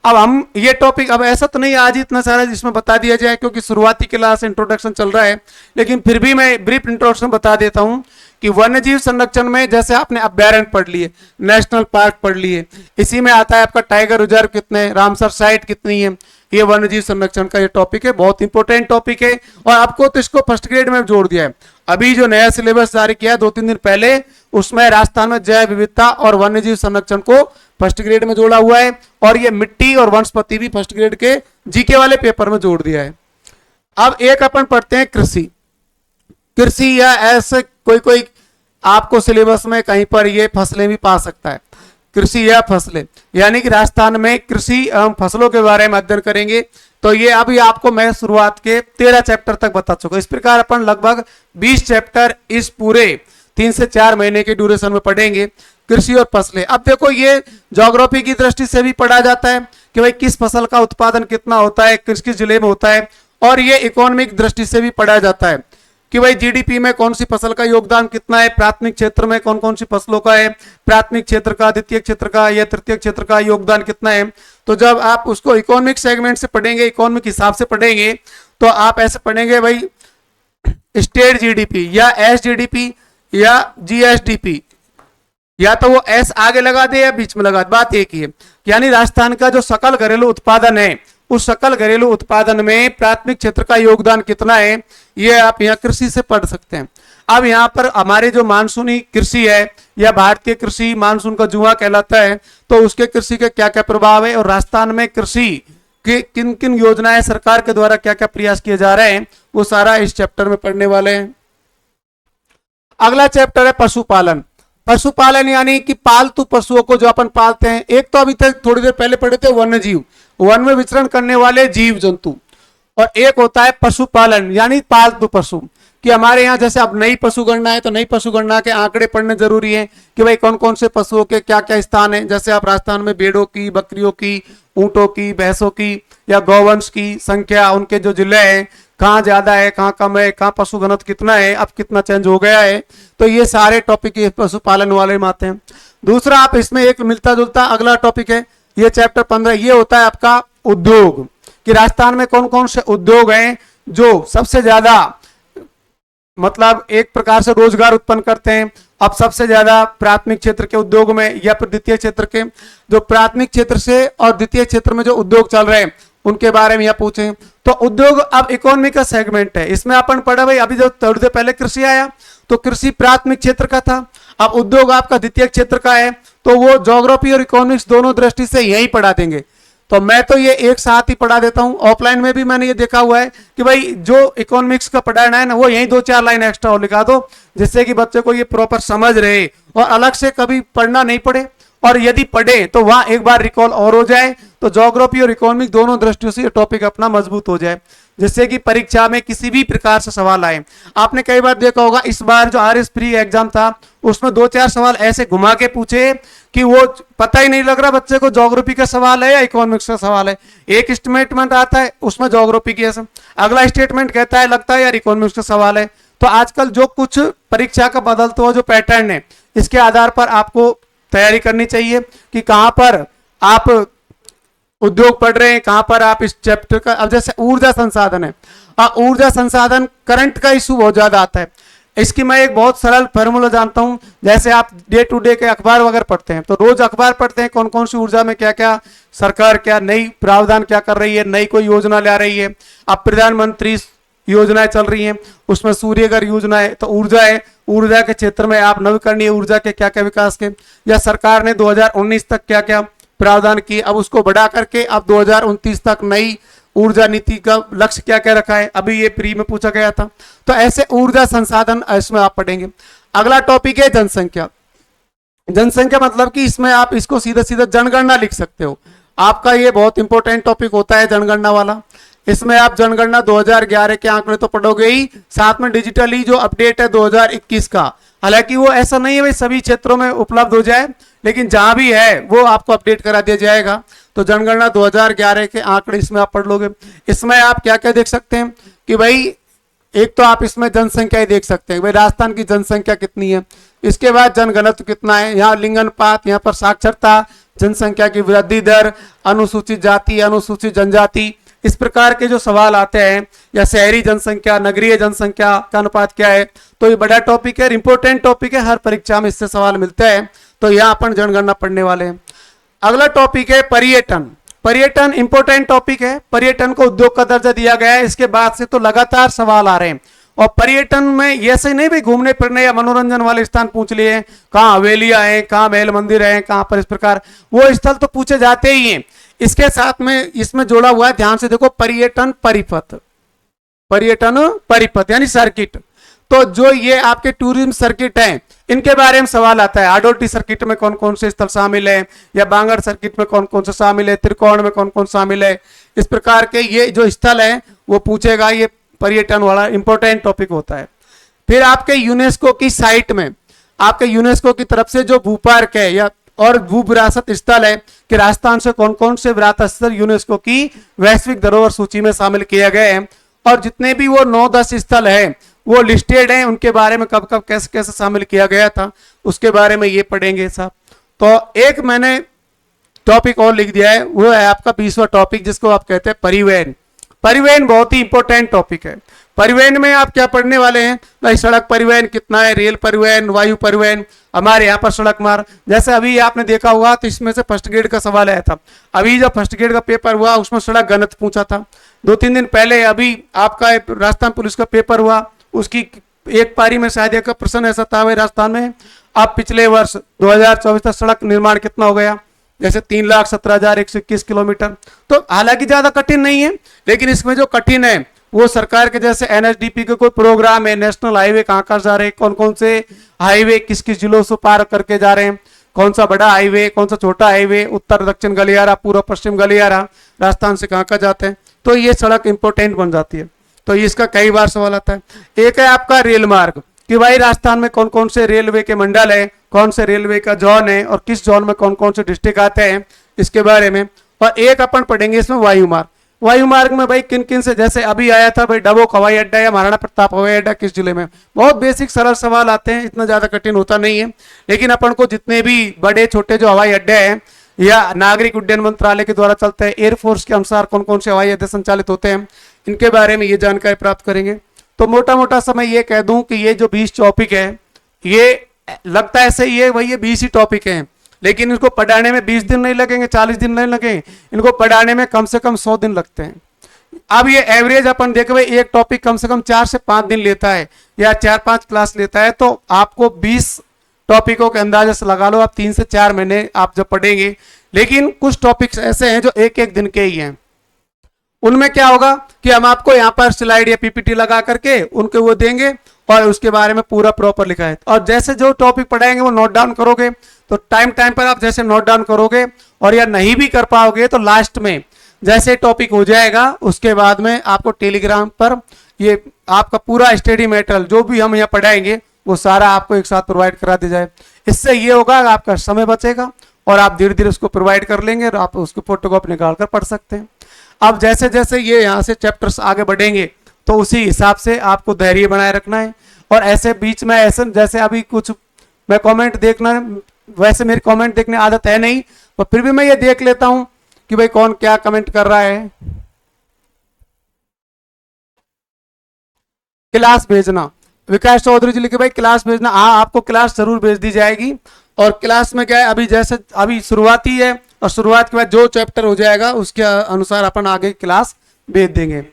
अब हम ये टॉपिक, अब ऐसा तो नहीं आज ही इतना सारा जिसमें बता दिया जाए क्योंकि शुरुआती क्लास इंट्रोडक्शन चल रहा है, लेकिन फिर भी मैं ब्रीफ इंट्रोडक्शन बता देता हूं कि वन्य जीव संरक्षण में जैसे आपने अभ्यारण्य पढ़ लिए, नेशनल पार्क पढ़ लिए, इसी में आता है आपका टाइगर रिजर्व कितने, रामसर साइट कितनी है। ये वन्य जीव संरक्षण का ये टॉपिक है, बहुत इंपॉर्टेंट टॉपिक है, और आपको तो इसको फर्स्ट ग्रेड में जोड़ दिया है। अभी जो नया सिलेबस जारी किया है 2-3 दिन पहले, उसमें राजस्थान में जैव विविधता और वन्य जीव संरक्षण को फर्स्ट ग्रेड में जोड़ा हुआ है, और ये मिट्टी और वनस्पति भी फर्स्ट ग्रेड के जीके वाले पेपर में जोड़ दिया है। अब एक अपन पढ़ते हैं कृषि। कृषि या ऐसे कोई आपको सिलेबस में कहीं पर ये फसलें भी पा सकता है, कृषि या फसलें, यानी कि राजस्थान में कृषि एवं फसलों के बारे में अध्ययन करेंगे। तो ये अभी आपको मैं शुरुआत के 13 चैप्टर तक बता चुका। इस प्रकार अपन लगभग 20 चैप्टर इस पूरे 3 से 4 महीने के ड्यूरेशन में पढ़ेंगे, कृषि और फसलें। अब देखो ये ज्योग्राफी की दृष्टि से भी पढ़ा जाता है कि भाई किस फसल का उत्पादन कितना होता है, किस किस जिले में होता है, और ये इकोनॉमिक दृष्टि से भी पढ़ा जाता है कि भाई जीडीपी में कौन सी फसल का योगदान कितना है, प्राथमिक क्षेत्र में कौन कौन सी फसलों का है, प्राथमिक क्षेत्र का, द्वितीय क्षेत्र का या तृतीय क्षेत्र का योगदान कितना है। तो जब आप उसको इकोनॉमिक सेगमेंट से पढ़ेंगे, इकोनॉमिक हिसाब से पढ़ेंगे, तो आप ऐसे पढ़ेंगे भाई स्टेट जीडीपी या एसजीडीपी या जीएसडीपी, या तो वो एस आगे लगा दे या बीच में लगा दे, बात एक ही है। यानी राजस्थान का जो सकल घरेलू उत्पादन है, उस सकल घरेलू उत्पादन में प्राथमिक क्षेत्र का योगदान कितना है, ये आप यहाँ कृषि से पढ़ सकते हैं। अब यहाँ पर हमारे जो मानसूनी कृषि है या भारतीय कृषि मानसून का जुआ कहलाता है, तो उसके कृषि के क्या क्या प्रभाव है, और राजस्थान में कृषि के किन किन योजनाएं सरकार के द्वारा क्या क्या प्रयास किए जा रहे हैं, वो सारा इस चैप्टर में पढ़ने वाले हैं। अगला चैप्टर है पशुपालन। पशुपालन यानी कि पालतू पशुओं को जो अपन पालते हैं। एक तो अभी तक थोड़ी देर पहले पढ़े थे वन्य जीव, वन में विचरण करने वाले जीव जंतु, और एक होता है पशुपालन यानी पालतू पशु। कि हमारे यहाँ जैसे अब नई पशु गणना है, तो नई पशु गणना के आंकड़े पढ़ने जरूरी है कि भाई कौन कौन से पशुओं के क्या क्या स्थान है। जैसे आप राजस्थान में भेड़ों की, बकरियों की, ऊंटों की, भैंसों की या गौवंश की संख्या, उनके जो जिले हैं कहाँ ज्यादा है, कहाँ कम है, कहाँ पशु घनत्व कितना है, अब कितना चेंज हो गया है। तो ये सारे टॉपिक पशुपालन वाले में आते हैं। दूसरा आप इसमें एक मिलता जुलता अगला टॉपिक है ये चैप्टर 15 ये होता है आपका उद्योग, कि राजस्थान में कौन कौन से उद्योग हैं जो सबसे ज्यादा मतलब एक प्रकार से रोजगार उत्पन्न करते हैं। अब सबसे ज्यादा प्राथमिक क्षेत्र के उद्योग में या फिर द्वितीय क्षेत्र के, जो प्राथमिक क्षेत्र से और द्वितीय क्षेत्र में जो उद्योग चल रहे हैं उनके बारे में यह पूछे। तो उद्योग अब इकोनॉमी का सेगमेंट है, इसमें अपन पढ़ा भाई, अभी जो थोड़ी देर पहले कृषि आया तो कृषि प्राथमिक क्षेत्र का था, अब उद्योग आपका द्वितीय क्षेत्र का है, तो वो ज्योग्राफी और इकोनॉमिक्स दोनों दृष्टि से यही पढ़ा देंगे। तो मैं तो ये एक साथ ही पढ़ा देता हूं। ऑफलाइन में भी मैंने ये देखा हुआ है कि भाई जो इकोनॉमिक्स का पढ़ाना है ना, वो यही 2-4 लाइन एक्स्ट्रा और लिखा दो, जिससे कि बच्चे को ये प्रॉपर समझ रहे और अलग से कभी पढ़ना नहीं पड़े, और यदि पढ़े तो वहां एक बार रिकॉल और हो जाए, तो ज्योग्राफी और इकोनॉमिक दोनों दृष्टियों से टॉपिक अपना मजबूत हो जाए, जिससे कि परीक्षा में किसी भी प्रकार से सवाल आए। आपने कई बार देखा होगा, इस बार जो RS प्री एग्जाम था उसमें 2-4 सवाल ऐसे घुमा के पूछे कि वो पता ही नहीं लग रहा बच्चे को ज्योग्राफी का सवाल है या इकोनॉमिक्स का सवाल है। एक स्टेटमेंट आता है उसमें ज्योग्राफी की, अगला स्टेटमेंट कहता है लगता है यार इकोनॉमिक्स का सवाल है। तो आजकल जो कुछ परीक्षा का बदलता हुआ जो पैटर्न है, इसके आधार पर आपको तैयारी करनी चाहिए कि कहां पर आप उद्योग पढ़ रहे हैं, कहां पर आप इस चैप्टर का। अब जैसे ऊर्जा संसाधन है, ऊर्जा संसाधन करंट का इशू बहुत ज्यादा आता है। इसकी मैं एक बहुत सरल फॉर्मूला जानता हूं। जैसे आप डे टू डे के अखबार वगैरह पढ़ते हैं, तो रोज अखबार पढ़ते हैं कौन कौन सी ऊर्जा में क्या क्या सरकार क्या नई प्रावधान क्या कर रही है, नई कोई योजना ला रही है। अब प्रधानमंत्री योजनाएं चल रही हैं, उसमें सूर्यघर योजना है, तो ऊर्जा है, ऊर्जा के क्षेत्र में आप नवीकरणीय ऊर्जा के क्या क्या विकास के, या सरकार ने 2019 तक क्या क्या प्रावधान किए, अब उसको बढ़ा करके अब 2029 तक नई ऊर्जा नीति का लक्ष्य क्या क्या रखा है, अभी ये प्री में पूछा गया था। तो ऐसे ऊर्जा संसाधन इसमें आप पढ़ेंगे। अगला टॉपिक है जनसंख्या। जनसंख्या मतलब कि इसमें आप इसको सीधा सीधा जनगणना लिख सकते हो। आपका ये बहुत इंपॉर्टेंट टॉपिक होता है जनगणना वाला। इसमें आप जनगणना 2011 के आंकड़े तो पढ़ोगे ही, साथ में डिजिटली जो अपडेट है 2021 का। हालांकि वो ऐसा नहीं है भाई सभी क्षेत्रों में उपलब्ध हो जाए, लेकिन जहां भी है वो आपको अपडेट करा दिया जाएगा। तो जनगणना 2011 के आंकड़े इसमें आप पढ़ लोगे। इसमें आप क्या क्या देख सकते हैं कि भाई एक तो आप इसमें जनसंख्या ही देख सकते हैं, भाई राजस्थान की जनसंख्या कितनी है। इसके बाद जनघनत्व कितना है, यहाँ लिंगानुपात, यहाँ पर साक्षरता, जनसंख्या की वृद्धि दर, अनुसूचित जाति, अनुसूचित जनजाति, इस प्रकार के जो सवाल आते हैं, या शहरी जनसंख्या, नगरीय जनसंख्या का अनुपात क्या है। तो ये बड़ा टॉपिक है, इंपॉर्टेंट टॉपिक है, हर परीक्षा में इससे सवाल मिलते हैं। तो यहाँ अपन जनगणना पढ़ने वाले हैं। अगला टॉपिक है पर्यटन। पर्यटन इंपॉर्टेंट टॉपिक है, पर्यटन को उद्योग का दर्जा दिया गया है। इसके बाद से तो लगातार सवाल आ रहे हैं। और पर्यटन में ऐसे नहीं भाई घूमने फिरने या मनोरंजन वाले स्थान पूछ लिए, कहाँ हवेलियां हैं, कहाँ महल मंदिर हैं, कहाँ पर इस प्रकार, वो स्थल तो पूछे जाते ही हैं। इसके साथ में इसमें जोड़ा हुआ है, ध्यान से देखो, पर्यटन परिपथ, पर्यटन परिपथ यानी सर्किट। तो जो ये आपके टूरिज्म सर्किट हैं, इनके बारे में सवाल आता है। आडोटी सर्किट में कौन कौन से स्थल शामिल है, या बांगड़ सर्किट में कौन कौन से शामिल है, त्रिकोण में कौन कौन शामिल है, इस प्रकार के ये जो स्थल है वो पूछेगा। ये पर्यटन वाला इंपॉर्टेंट टॉपिक होता है। फिर आपके यूनेस्को की साइट में, आपके यूनेस्को की तरफ से जो भू पार्क है या और भू विरासत स्थल है कि राजस्थान से कौन कौन से विरासत स्थल यूनेस्को की वैश्विक धरोहर सूची में शामिल किए गए हैं, और जितने भी वो 9-10 स्थल है वो लिस्टेड हैं, उनके बारे में कब कब कैसे कैसे शामिल किया गया था उसके बारे में ये पढ़ेंगे साहब। तो एक मैंने टॉपिक और लिख दिया है, वो है आपका 20वां टॉपिक, जिसको आप कहते हैं परिवहन। परिवहन बहुत ही इंपॉर्टेंट टॉपिक है। परिवहन में आप क्या पढ़ने वाले हैं भाई, सड़क परिवहन कितना है, रेल परिवहन, वायु परिवहन, हमारे यहाँ पर सड़क मार्ग। जैसे अभी आपने देखा होगा तो इसमें से फर्स्ट ग्रेड का सवाल आया था। अभी जब फर्स्ट ग्रेड का पेपर हुआ उसमें सड़क घनत्व पूछा था। 2-3 दिन पहले अभी आपका राजस्थान पुलिस का पेपर हुआ, उसकी एक पारी में शायद एक प्रश्न ऐसा था भाई राजस्थान में अब पिछले वर्ष 2024 तक सड़क निर्माण कितना हो गया, जैसे 3,17,121 किलोमीटर। तो हालांकि ज्यादा कठिन नहीं है, लेकिन इसमें जो कठिन है वो सरकार के जैसे NHDP के कोई प्रोग्राम है, नेशनल हाईवे कहाँ कहाँ जा रहे हैं, कौन कौन से हाईवे किस किस जिलों से पार करके जा रहे हैं, कौन सा बड़ा हाईवे, कौन सा छोटा हाईवे, उत्तर दक्षिण गलियारा, पूर्व पश्चिम गलियारा, राजस्थान से कहाँ कहाँ जाते हैं। तो ये सड़क इंपॉर्टेंट बन जाती है। तो इसका कई बार सवाल आता है। एक है आपका रेल मार्ग कि भाई राजस्थान में कौन कौन से रेलवे के मंडल है, कौन से रेलवे का जोन है, और किस जोन में कौन कौन से डिस्ट्रिक्ट आते हैं, इसके बारे में। और एक अपन पढ़ेंगे इसमें वायु मार्ग। वायु मार्ग में भाई किन किन से, जैसे अभी आया था भाई डबोक हवाई अड्डा या महाराणा प्रताप हवाई अड्डा किस जिले में। बहुत बेसिक सरल सवाल आते हैं, इतना ज्यादा कठिन होता नहीं है। लेकिन अपन को जितने भी बड़े छोटे जो हवाई अड्डे हैं, या नागरिक उड्डयन मंत्रालय के द्वारा चलता है, एयरफोर्स के अनुसार कौन कौन से हवाई अड्डे संचालित होते हैं, इनके बारे में ये जानकारी प्राप्त करेंगे। तो मोटा मोटा समय ये कह दूं कि ये जो 20 टॉपिक है, ये लगता है सही है वही, ये 20 ही टॉपिक हैं, लेकिन इसको पढ़ाने में 20 दिन नहीं लगेंगे, 40 दिन नहीं लगेंगे, इनको पढ़ाने में कम से कम 100 दिन लगते हैं। अब ये एवरेज अपन देखे भाई, एक टॉपिक कम से कम 4 से 5 दिन लेता है या 4-5 क्लास लेता है, तो आपको 20 टॉपिकों के अंदाजे से लगा लो आप 3 से 4 महीने आप जब पढ़ेंगे। लेकिन कुछ टॉपिक्स ऐसे हैं जो एक एक दिन के ही हैं, उनमें क्या होगा कि हम आपको यहाँ पर स्लाइड या पीपीटी लगा करके उनके वो देंगे और उसके बारे में पूरा प्रॉपर लिखा है, और जैसे जो टॉपिक पढ़ाएंगे वो नोट डाउन करोगे, तो टाइम टाइम पर आप जैसे नोट डाउन करोगे, और या नहीं भी कर पाओगे तो लास्ट में जैसे टॉपिक हो जाएगा उसके बाद में आपको टेलीग्राम पर ये आपका पूरा स्टडी मटेरियल जो भी हम यहाँ पढ़ाएंगे वो सारा आपको एक साथ प्रोवाइड करा दिया जाए। इससे ये होगा आपका समय बचेगा और आप धीरे धीरे उसको प्रोवाइड कर लेंगे और आप उसको फोटोकॉपी निकाल कर पढ़ सकते हैं। अब जैसे जैसे ये यहाँ से चैप्टर्स आगे बढ़ेंगे तो उसी हिसाब से आपको धैर्य बनाए रखना है, और ऐसे बीच में ऐसे जैसे अभी कुछ मैं कमेंट देखना, वैसे मेरी कमेंट देखने आदत है नहीं, पर फिर भी मैं ये देख लेता हूं कि भाई कौन क्या कमेंट कर रहा है। क्लास भेजना, विकास चौधरी जी लिखे भाई क्लास भेजना, हाँ आपको क्लास जरूर भेज दी जाएगी। और क्लास में क्या है, अभी जैसे अभी शुरुआती है और शुरुआत के बाद जो चैप्टर हो जाएगा उसके अनुसार अपन आगे क्लास भेज देंगे।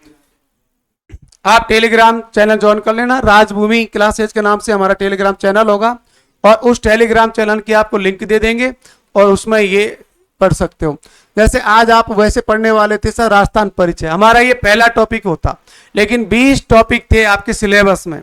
आप टेलीग्राम चैनल ज्वाइन कर लेना, राजभूमि क्लासेज के नाम से हमारा टेलीग्राम चैनल होगा, और उस टेलीग्राम चैनल की आपको लिंक दे देंगे और उसमें ये पढ़ सकते हो। जैसे आज आप वैसे पढ़ने वाले थे सर राजस्थान परिचय, हमारा ये पहला टॉपिक होता, लेकिन 20 टॉपिक थे आपके सिलेबस में।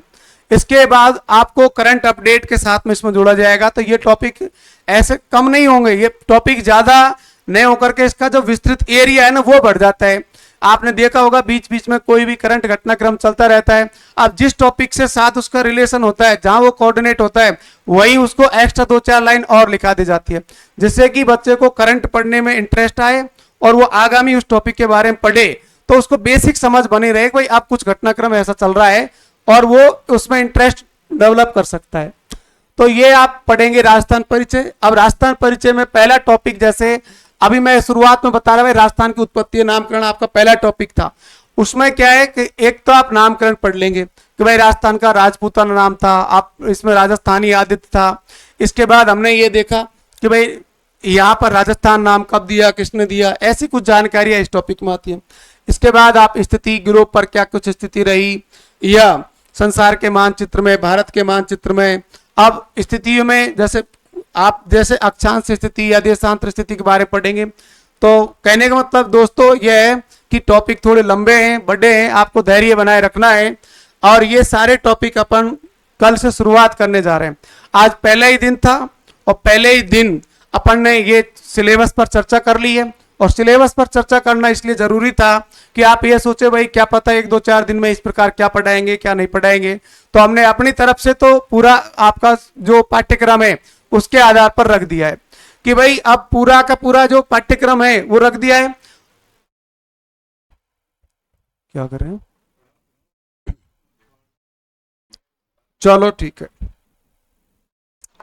इसके बाद आपको करंट अपडेट के साथ में इसमें जोड़ा जाएगा, तो ये टॉपिक ऐसे कम नहीं होंगे, ये टॉपिक ज्यादा नहीं होकर के इसका जो विस्तृत एरिया है ना वो बढ़ जाता है। आपने देखा होगा बीच बीच में कोई भी करंट घटनाक्रम चलता रहता है, अब जिस टॉपिक से साथ उसका रिलेशन होता है, जहां वो कोऑर्डिनेट होता है, वहीं उसको एक्स्ट्रा 2-4 लाइन और लिखा दी जाती है, जिससे कि बच्चे को करंट पढ़ने में इंटरेस्ट आए और वो आगामी उस टॉपिक के बारे में पढ़े, तो उसको बेसिक समझ बनी रहे भाई अब कुछ घटनाक्रम ऐसा चल रहा है, और वो उसमें इंटरेस्ट डेवलप कर सकता है। तो ये आप पढ़ेंगे राजस्थान परिचय। अब राजस्थान परिचय में पहला टॉपिक, जैसे अभी मैं शुरुआत में बता रहा हूं राजस्थान की उत्पत्ति नामकरण आपका पहला टॉपिक था, उसमें क्या है कि एक तो आप नामकरण पढ़ लेंगे कि भाई राजस्थान का राजपूताना नाम था, आप इसमें राजस्थानी आदित्य था। इसके बाद हमने ये देखा कि भाई यहाँ पर राजस्थान नाम कब दिया, किसने दिया, ऐसी कुछ जानकारियां इस टॉपिक में आती है। इसके बाद आप स्थिति गिरोह पर क्या कुछ स्थिति रही, या संसार के मानचित्र में, भारत के मानचित्र में, अब स्थितियों में जैसे आप जैसे अक्षांश स्थिति या देशांतर स्थिति के बारे में पढ़ेंगे। तो कहने का मतलब दोस्तों यह है कि टॉपिक थोड़े लंबे हैं, बड़े हैं, आपको धैर्य बनाए रखना है, और ये सारे टॉपिक अपन कल से शुरुआत करने जा रहे हैं। आज पहला ही दिन था और पहले ही दिन अपन ने ये सिलेबस पर चर्चा कर ली है, और सिलेबस पर चर्चा करना इसलिए जरूरी था कि आप ये सोचे भाई क्या पता 1-2-4 दिन में इस प्रकार क्या पढ़ाएंगे क्या नहीं पढ़ाएंगे, तो हमने अपनी तरफ से तो पूरा आपका जो पाठ्यक्रम है उसके आधार पर रख दिया है कि भाई अब पूरा का पूरा जो पाठ्यक्रम है वो रख दिया है। क्या कर रहे हैं, चलो ठीक है।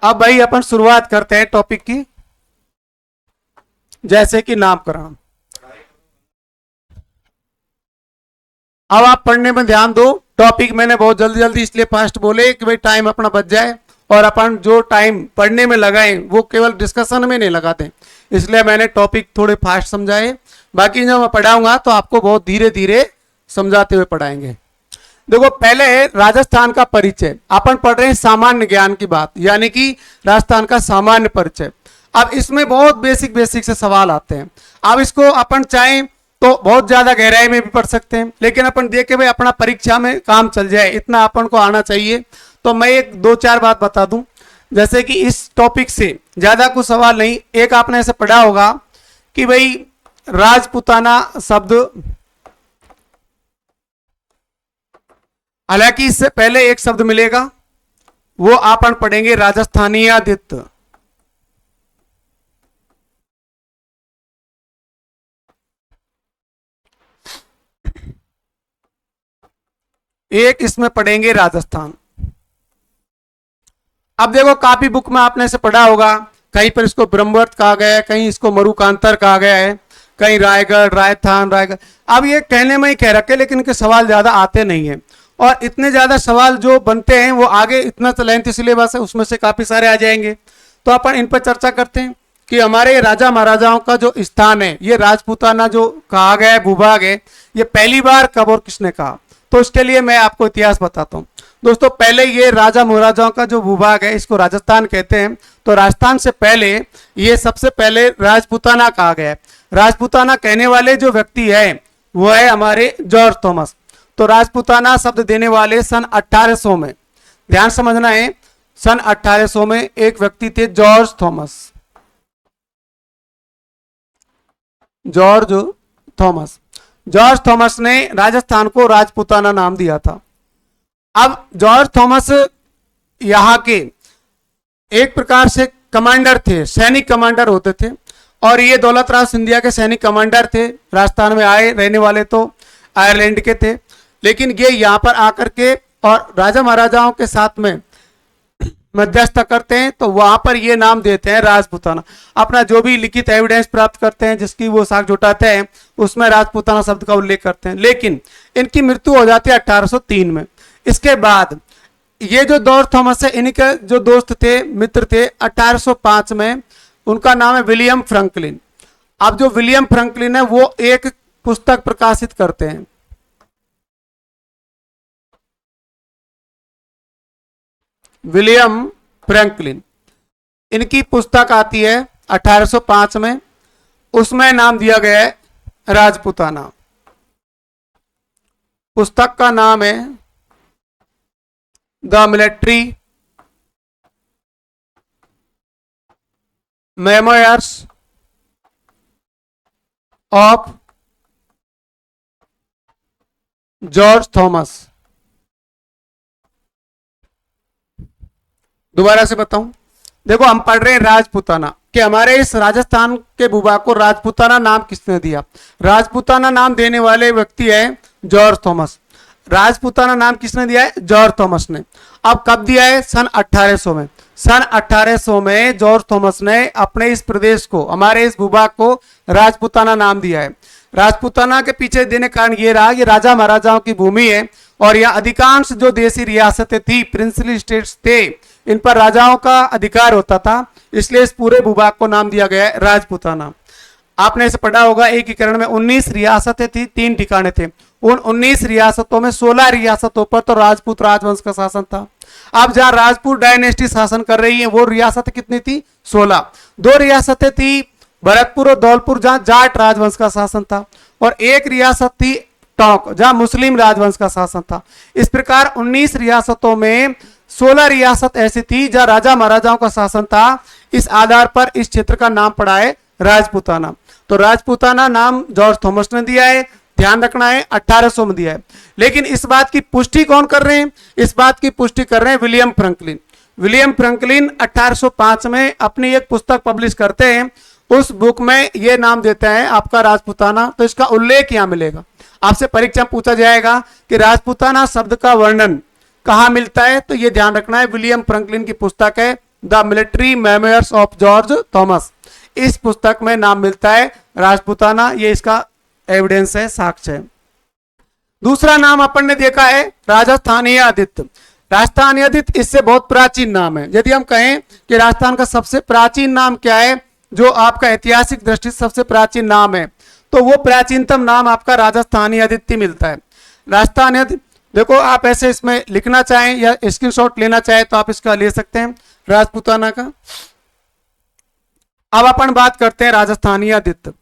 अब भाई अपन शुरुआत करते हैं टॉपिक की, जैसे कि नामकरण। अब आप पढ़ने में ध्यान दो, टॉपिक मैंने बहुत जल्दी जल्दी इसलिए फास्ट बोले कि भाई टाइम अपना बच जाए, और अपन जो टाइम पढ़ने में लगाएं वो केवल डिस्कशन में नहीं लगाते, इसलिए मैंने टॉपिक थोड़े फास्ट समझाए। बाकी जब मैं पढ़ाऊंगा तो आपको बहुत धीरे धीरे समझाते हुए पढ़ाएंगे। देखो पहले है राजस्थान का परिचय, अपन पढ़ रहे हैं सामान्य ज्ञान की बात, यानी कि राजस्थान का सामान्य परिचय। अब इसमें बहुत बेसिक बेसिक से सवाल आते हैं, अब इसको अपन चाहें तो बहुत ज्यादा गहराई में भी पढ़ सकते हैं, लेकिन अपन देखे भाई अपना परीक्षा में काम चल जाए इतना अपन को आना चाहिए। तो मैं एक 2-4 बात बता दूं, जैसे कि इस टॉपिक से ज्यादा कुछ सवाल नहीं। एक आपने ऐसे पढ़ा होगा कि भाई राजपूताना शब्द, हालांकि इससे पहले एक शब्द मिलेगा वो अपन पढ़ेंगे राजस्थानियादित्य। एक इसमें पढ़ेंगे राजस्थान। अब देखो कॉपी बुक में आपने से पढ़ा होगा कहीं पर इसको ब्रह्मवर्त कहा गया है, कहीं इसको मरुकांतर कहा गया है, कहीं रायगढ़, राजस्थान, रायगढ़। अब ये कहने में ही कह रखे, लेकिन इनके सवाल ज्यादा आते नहीं है, और इतने ज्यादा सवाल जो बनते हैं वो आगे इतना लेंथी सिलेबस है, उसमें से काफी सारे आ जाएंगे। तो अपन इन पर चर्चा करते हैं कि हमारे राजा महाराजाओं का जो स्थान है, ये राजपूताना जो कहा गया है, भूभाग है, ये पहली बार कब और किसने कहा। तो इसके लिए मैं आपको इतिहास बताता हूँ। दोस्तों, पहले ये राजा महाराजाओं का जो भूभाग है, इसको राजस्थान कहते हैं। तो राजस्थान से पहले ये सबसे पहले राजपूताना कहा गया है। राजपूताना कहने वाले जो व्यक्ति है वो है हमारे जॉर्ज थॉमस। तो राजपूताना शब्द देने वाले सन 1800 में, ध्यान समझना है, सन 1800 में एक व्यक्ति थे George Thomas. George Thomas, George Thomas ने राजस्थान को राजपूताना नाम दिया था। अब जॉर्ज थॉमस यहाँ के एक प्रकार से कमांडर थे, सैनिक कमांडर होते थे, और ये दौलत राव सिंधिया के सैनिक कमांडर थे। राजस्थान में आए, रहने वाले तो आयरलैंड के थे, लेकिन ये यहाँ पर आकर के और राजा महाराजाओं के साथ में मध्यस्थता करते हैं, तो वहां पर ये नाम देते हैं राजपूताना। अपना जो भी लिखित एविडेंस प्राप्त करते हैं, जिसकी वो साख जुटाते हैं, उसमें राजपूताना शब्द का उल्लेख करते हैं। लेकिन इनकी मृत्यु हो जाती है 1803 में। इसके बाद ये जो जॉर्ज थॉमस है, इनके जो दोस्त थे, मित्र थे, 1805 में उनका नाम है विलियम फ्रैंकलिन। अब जो विलियम फ्रैंकलिन है वो एक पुस्तक प्रकाशित करते हैं, विलियम फ्रैंकलिन। इनकी पुस्तक आती है 1805 में, उसमें नाम दिया गया है राजपूताना। पुस्तक का नाम है the military memoirs of George Thomas. दोबारा से बताऊं, देखो हम पढ़ रहे हैं राजपूताना, कि हमारे इस राजस्थान के भूभाग को राजपूताना नाम किसने दिया। राजपूताना नाम देने वाले व्यक्ति है जॉर्ज थॉमस। राजपूताना नाम किसने दिया है? जॉर्ज थॉमस ने। अब कब दिया है? सन 1800 में। सन 1800 में जॉर्ज थॉमस ने अपने इस प्रदेश को, हमारे इस भूभाग को राजपूताना नाम दिया है। राजपूताना के पीछे देने कारण ये रहा, ये राजा महाराजाओं की भूमि है, और यह अधिकांश जो देसी रियासतें थी, प्रिंसली स्टेट्स थे, इन पर राजाओं का अधिकार होता था, इसलिए इस पूरे भूभाग को नाम दिया गया है राजपूताना। आपने इसे पढ़ा होगा, एकीकरण में 19 रियासतें थी, 3 ठिकाने थे। उन 19 रियासतों में 16 रियासतों पर तो राजपूत राजवंश का शासन था। अब जहां राजपूत डायनेस्टी शासन कर रही है, वो रियासत कितनी थी? 16। 2 रियासतें थी भरतपुर और धौलपुर, जहां जाट राजवंश का शासन था, और एक रियासत थी टोंक, जहां मुस्लिम राजवंश का शासन था। इस प्रकार 19 रियासतों में 16 रियासत ऐसी थी जहां राजा महाराजाओं का शासन था। इस आधार पर इस क्षेत्र का नाम पड़ा है राजपूताना। तो राजपूताना नाम जॉर्ज थॉमस ने दिया है, ध्यान रखना है, 1800 में दिया है। लेकिन इस बात की पुष्टि कौन कर रहे हैं? इस बात की पुष्टि कर रहे हैं विलियम फ्रैंकलिन। विलियम फ्रैंकलिन 1805 में अपनी एक पुस्तक पब्लिश करते हैं। उस बुक में यह नाम देता है आपका राजपूताना। तो इसका उल्लेख यहां मिलेगा। आपसे परीक्षा में पूछा जाएगा कि राजपूताना शब्द का वर्णन कहां मिलता है, तो यह ध्यान रखना है, विलियम फ्रैंकलिन की पुस्तक है the military memoirs of George Thomas. इस पुस्तक में नाम मिलता है राजपूताना, ये इसका एविडेंस है, साक्ष्य है। दूसरा नाम अपन ने देखा है राजस्थानीय आदित्य। राजस्थानीय आदित्य इससे बहुत प्राचीन नाम है। यदि हम कहें कि राजस्थान का सबसे प्राचीन नाम क्या है, जो आपका ऐतिहासिक दृष्टि से सबसे प्राचीन नाम है, तो वो प्राचीनतम नाम आपका राजस्थानीय आदित्य मिलता है। राजस्थानीय आदित्य, देखो आप ऐसे इसमें लिखना चाहें या स्क्रीनशॉट लेना चाहें तो आप इसका ले सकते हैं, राजपूताना का। अब अपन बात करते हैं राजस्थानीय आदित्य।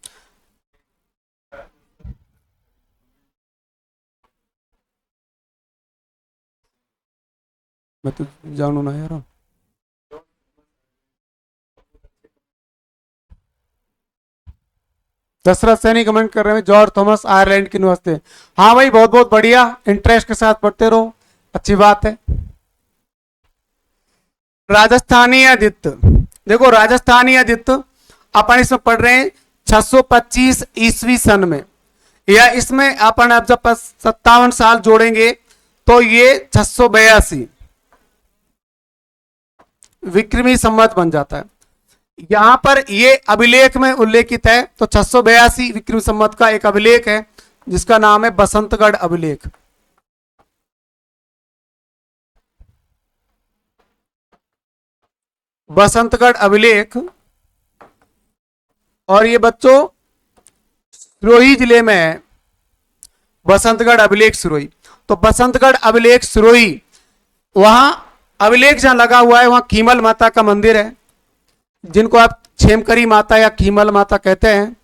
मैं तो जानू ना यार। दशरथ सैनी कमेंट कर रहे हैं जॉर्ज थॉमस आयरलैंड की निवासी। हाँ भाई, बहुत बहुत बढ़िया, इंटरेस्ट के साथ पढ़ते रहो, अच्छी बात है। राजस्थानी आदित्य, देखो राजस्थानी आदित्य अपन इसमें पढ़ रहे हैं 625 ईस्वी सन में, या इसमें अपन अब जब 57 साल जोड़ेंगे तो ये 682 विक्रमी संवत बन जाता है। यहां पर ये अभिलेख में उल्लेखित है, तो 682 विक्रम संवत का एक अभिलेख है जिसका नाम है बसंतगढ़ अभिलेख। बसंतगढ़ अभिलेख, और ये बच्चों सिरोही जिले में है। बसंतगढ़ अभिलेख सिरोही, तो बसंतगढ़ अभिलेख सिरोही, वहां अभिलेख जहां लगा हुआ है वहां खीमल माता का मंदिर है, जिनको आप छेमकरी माता या खीमल माता कहते हैं।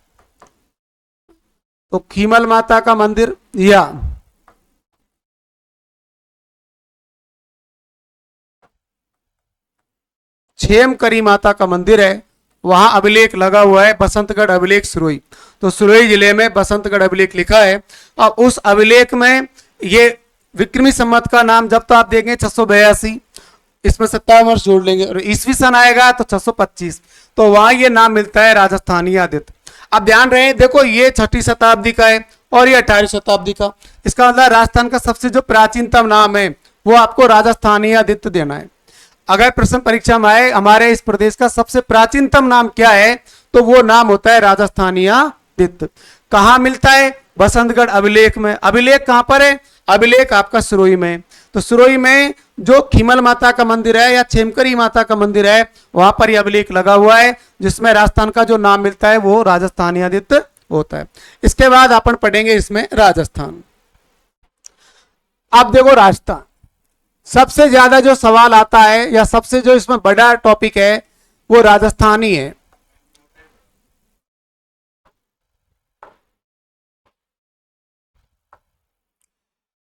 तो खीमल माता का मंदिर या छेमकरी माता का मंदिर है, वहां अभिलेख लगा हुआ है बसंतगढ़ अभिलेख सिरोही। तो सिरोही जिले में बसंतगढ़ अभिलेख लिखा है, और उस अभिलेख में ये विक्रमी संवत का नाम जब तो आप देंगे 682, इसमें 57 वर्ष जोड़ लेंगे और ईस्वी सन आएगा तो 625, तो वहां ये नाम मिलता है राजस्थानी आदित्य। अब ध्यान रहे, देखो ये 6ठी शताब्दी का है और ये 18वीं शताब्दी का, इसका मतलब राजस्थान का सबसे जो प्राचीनतम नाम है वो आपको राजस्थानी आदित्य देना है। अगर प्रश्न परीक्षा में आए हमारे इस प्रदेश का सबसे प्राचीनतम नाम क्या है, तो वो नाम होता है राजस्थानी आदित्य। कहां मिलता है? बसंतगढ़ अभिलेख में। अभिलेख कहां पर है? अभिलेख आपका सिरोही में। तो सिरोही में जो खीमल माता का मंदिर है या छेमकरी माता का मंदिर है, वहां पर यह अभिलेख लगा हुआ है, जिसमें राजस्थान का जो नाम मिलता है वो राजस्थानी आदित्य होता है। इसके बाद अपन पढ़ेंगे इसमें राजस्थान। अब देखो राजस्थान, सबसे ज्यादा जो सवाल आता है या सबसे जो इसमें बड़ा टॉपिक है वो राजस्थानी है।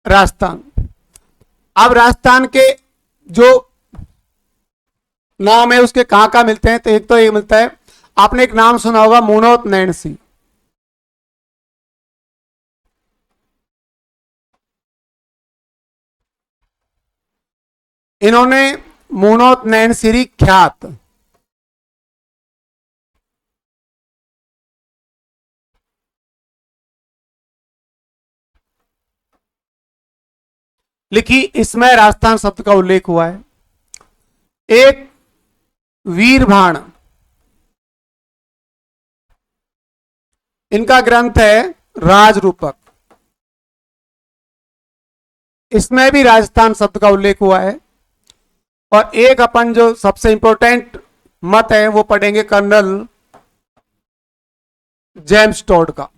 राजस्थान, अब राजस्थान के जो नाम है उसके कहां कहां मिलते हैं, तो एक तो ये मिलता है, आपने एक नाम सुना होगा मुनोत नैन सिंह। इन्होंने मुनोत नैन सिरी ख्यात लिखी, इसमें राजस्थान शब्द का उल्लेख हुआ है। एक वीरभाण, इनका ग्रंथ है राजरूपक, इसमें भी राजस्थान शब्द का उल्लेख हुआ है। और एक अपन जो सबसे इंपॉर्टेंट मत है वो पढ़ेंगे कर्नल जेम्स टॉड का।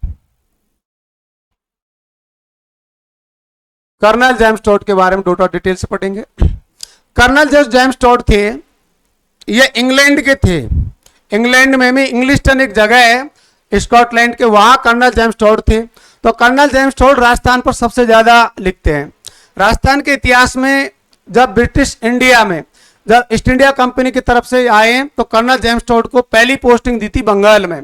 कर्नल जेम्स टॉड के बारे में थोड़ा डिटेल से पढ़ेंगे। कर्नल जो जेम्स टॉड थे ये इंग्लैंड के थे। इंग्लैंड में भी इंग्लिस्टन एक जगह है स्कॉटलैंड के, वहां कर्नल जेम्स टॉड थे। तो कर्नल जेम्स टॉड राजस्थान पर सबसे ज्यादा लिखते हैं। राजस्थान के इतिहास में जब ब्रिटिश इंडिया में जब ईस्ट इंडिया कंपनी की तरफ से आए तो कर्नल जेम्स टॉड को पहली पोस्टिंग दी थी बंगाल में।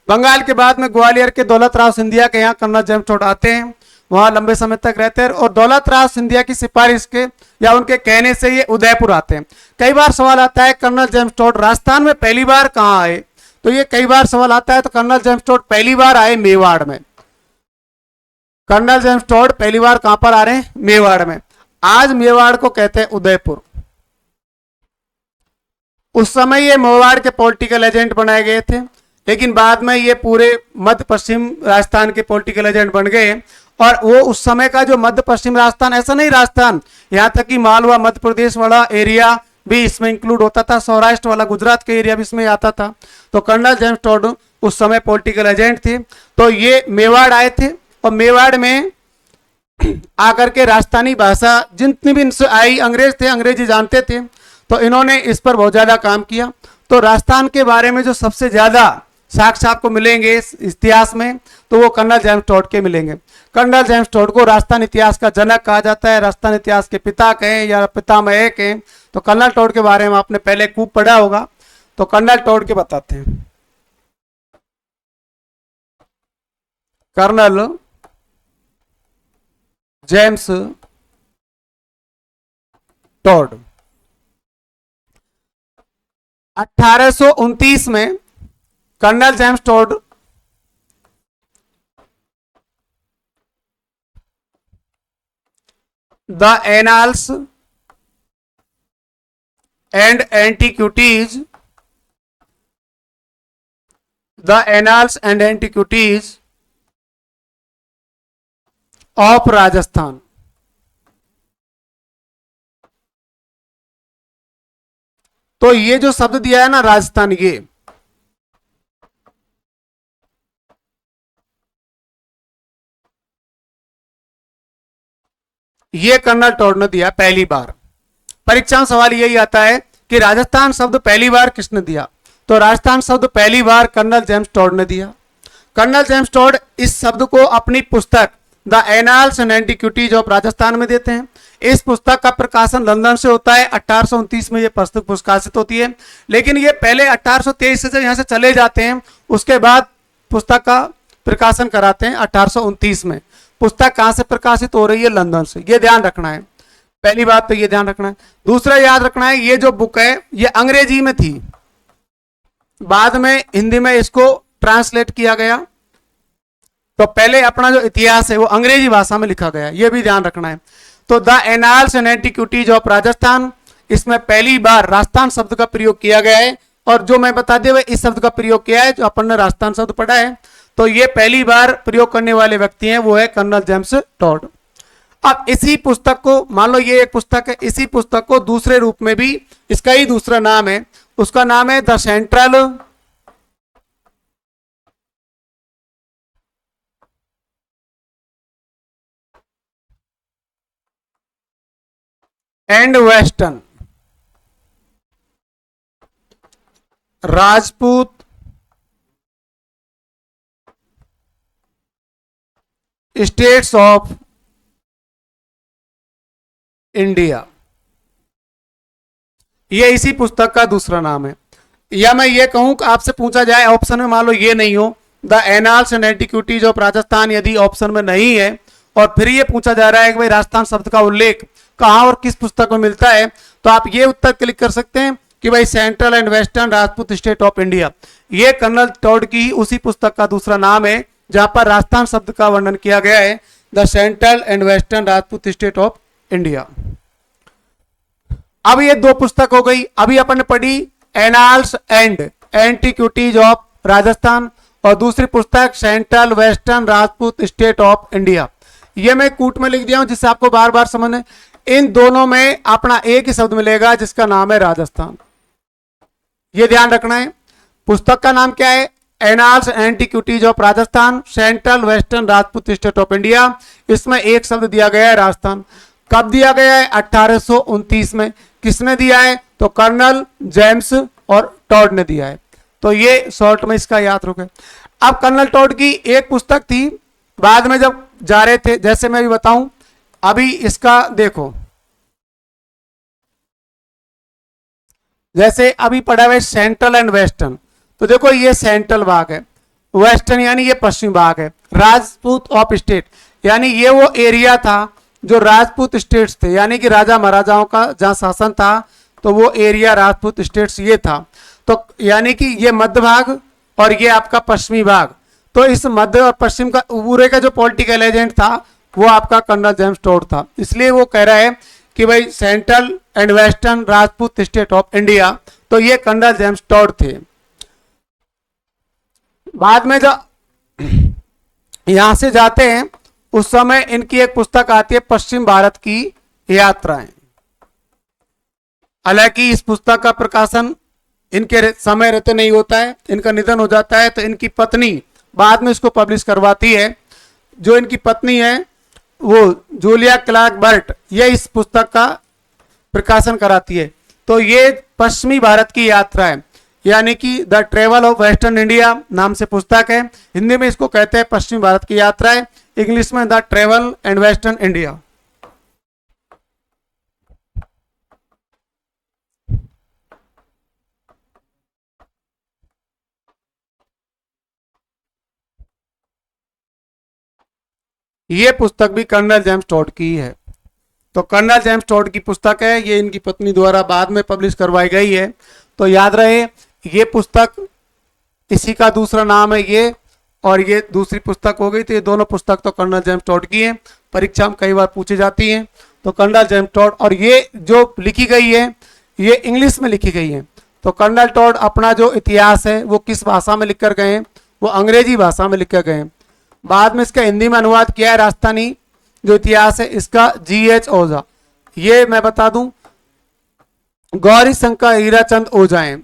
बंगाल के बाद में ग्वालियर के दौलत राव सिंधिया के यहाँ कर्नल जेम्स टॉड आते हैं, वहां लंबे समय तक रहते हैं और दौलत राव सिंधिया की सिफारिश के या उनके कहने से ये उदयपुर आते हैं। कई बार सवाल आता है कर्नल जेम्स टॉड राजस्थान में पहली बार कहां आए, तो ये कई बार सवाल आता है। तो कर्नल जेम्स टॉड पहली बार आए मेवाड़ में। कर्नल जेम्स टॉड पहली बार कहां पर आ रहे हैं? मेवाड़ में। आज मेवाड़ को कहते हैं उदयपुर। उस समय ये मेवाड़ के पॉलिटिकल एजेंट बनाए गए थे, लेकिन बाद में ये पूरे मध्य पश्चिम राजस्थान के पॉलिटिकल एजेंट बन गए। और वो उस समय का जो मध्य पश्चिम राजस्थान, ऐसा नहीं राजस्थान, यहाँ तक कि मालवा मध्य प्रदेश वाला एरिया भी इसमें इंक्लूड होता था, सौराष्ट्र वाला गुजरात का एरिया भी इसमें आता था। तो कर्नल जेम्स टॉड उस समय पॉलिटिकल एजेंट थे। तो ये मेवाड़ आए थे और मेवाड़ में आकर के राजस्थानी भाषा जितनी भी इनसे आई, अंग्रेज थे, अंग्रेजी जानते थे, तो इन्होंने इस पर बहुत ज्यादा काम किया। तो राजस्थान के बारे में जो सबसे ज्यादा साक्ष्य आपको मिलेंगे इस इतिहास में, तो वो कर्नल जेम्स टॉड के मिलेंगे। कर्नल जेम्स टॉड को राजस्थान इतिहास का जनक कहा जाता है, राजस्थान इतिहास के पिता कहें या पितामह कहें। तो कर्नल टॉड के बारे में आपने पहले खूब पढ़ा होगा, तो कर्नल टॉड के बताते हैं। कर्नल जेम्स टॉड 1829 में colonel James Tod the annals and antiquities the annals and antiquities of Rajasthan. तो ये जो शब्द दिया है ना राजस्थान, ये कर्नल टॉड ने दिया पहली बार। परीक्षा में सवाल यही आता है कि राजस्थान शब्द पहली बार किसने दिया, तो राजस्थान शब्द पहली बार कर्नल जेम्स टॉड ने दिया। कर्नल जेम्स टॉड इस शब्द को अपनी पुस्तक the annals and antiquities of Rajasthan में देते हैं। इस पुस्तक का प्रकाशन लंदन से होता है, 1829 में ये पुस्तक प्रकाशित होती है, लेकिन ये पहले 1823 से यहाँ से चले जाते हैं, उसके बाद पुस्तक का प्रकाशन कराते हैं 1829 में। पुस्तक कहाँ से प्रकाशित हो रही है? लंदन से। ये ध्यान रखना है, पहली बात तो ये ध्यान रखना है। दूसरा याद रखना है, ये जो बुक है ये अंग्रेजी में थी, बाद में हिंदी में इसको ट्रांसलेट किया गया, तो पहले अपना जो इतिहास है वो अंग्रेजी भाषा में लिखा गया, ये भी ध्यान रखना है। तो the annals and antiquities of Rajasthan, इसमें पहली बार राजस्थान शब्द का प्रयोग किया गया है, और जो मैं बता दिया इस शब्द का प्रयोग किया है, जो अपन ने राजस्थान शब्द पढ़ा है, तो ये पहली बार प्रयोग करने वाले व्यक्ति हैं, वो है कर्नल जेम्स टॉड। अब इसी पुस्तक को, मान लो ये एक पुस्तक है, इसी पुस्तक को दूसरे रूप में भी, इसका ही दूसरा नाम है, उसका नाम है the central and western Rajput states of India, ये इसी पुस्तक का दूसरा नाम है। या मैं ये कहूं कि आपसे पूछा जाए ऑप्शन में, मान लो ये नहीं हो, the annals and antiquities of Rajasthan यदि ऑप्शन में नहीं है, और फिर ये पूछा जा रहा है कि भाई राजस्थान शब्द का उल्लेख कहां और किस पुस्तक में मिलता है, तो आप ये उत्तर क्लिक कर सकते हैं कि भाई central and western Rajput state of India, ये कर्नल टॉड की ही उसी पुस्तक का दूसरा नाम है जहां पर राजस्थान शब्द का वर्णन किया गया है, the central and western Rajput state of India. अब ये दो पुस्तक हो गई। अभी अपन ने पढ़ी annals and antiquities of Rajasthan, और दूसरी पुस्तक central western Rajput state of India. ये मैं कूट में लिख दिया हूं जिससे आपको बार बार समझने। इन दोनों में अपना एक ही शब्द मिलेगा जिसका नाम है राजस्थान, ये ध्यान रखना है। पुस्तक का नाम क्या है? Annals antiquities of Rajasthan, central western Rajput state of India. इसमें एक शब्द दिया गया है राजस्थान। कब दिया गया है? 1829 में। किसने दिया है? तो कर्नल जेम्स और टॉड ने दिया है। तो ये शॉर्ट में इसका याद रखें। अब कर्नल टॉड की एक पुस्तक थी, बाद में जब जा रहे थे, जैसे मैं भी बताऊं, अभी इसका देखो, जैसे अभी पढ़ा हुआ है सेंट्रल एंड वेस्टर्न, तो देखो ये सेंट्रल भाग है, वेस्टर्न यानी ये पश्चिम भाग है, राजपूत ऑफ स्टेट यानी ये वो एरिया था जो राजपूत स्टेट्स थे, यानी कि राजा महाराजाओं का जहां शासन था, तो वो एरिया राजपूत स्टेट्स ये था। तो यानी कि ये मध्य भाग और ये आपका पश्चिमी भाग, तो इस मध्य और पश्चिम का पूरे का जो पॉलिटिकल एजेंट था वो आपका कर्नल जेम्स टॉड था। इसलिए वो कह रहा है कि भाई central and western Rajput state of India, तो ये कर्नल जेम्स टॉड थे। बाद में जब यहां से जाते हैं उस समय इनकी एक पुस्तक आती है पश्चिम भारत की यात्राएं। हालांकि इस पुस्तक का प्रकाशन इनके समय रहते नहीं होता है, इनका निधन हो जाता है, तो इनकी पत्नी बाद में इसको पब्लिश करवाती है। जो इनकी पत्नी है वो जूलिया क्लार्क बर्ट, ये इस पुस्तक का प्रकाशन कराती है। तो ये पश्चिमी भारत की यात्रा है, यानी कि the travel of western India नाम से पुस्तक है। हिंदी में इसको कहते हैं पश्चिमी भारत की यात्रा है, इंग्लिश में the travel and western India. ये पुस्तक भी कर्नल जेम्स टॉड की है। तो कर्नल जेम्स टॉड की पुस्तक है, ये इनकी पत्नी द्वारा बाद में पब्लिश करवाई गई है। तो याद रहे ये पुस्तक, इसी का दूसरा नाम है ये, और ये दूसरी पुस्तक हो गई। तो ये दोनों पुस्तक तो कर्नल जेम्स टॉड की है, परीक्षा में कई बार पूछी जाती हैं। तो कर्नल जेम्स टॉड, और ये जो लिखी गई है ये इंग्लिश में लिखी गई है। तो कर्नल टॉड अपना जो इतिहास है वो किस भाषा में लिख कर गए हैं? वो अंग्रेजी भाषा में लिखे गए हैं। बाद में इसका हिंदी में अनुवाद किया है राजस्थानी जो इतिहास है इसका GH ओझा। ये मैं बता दूं गौरी शंकर हीराचंद ओझा हैं,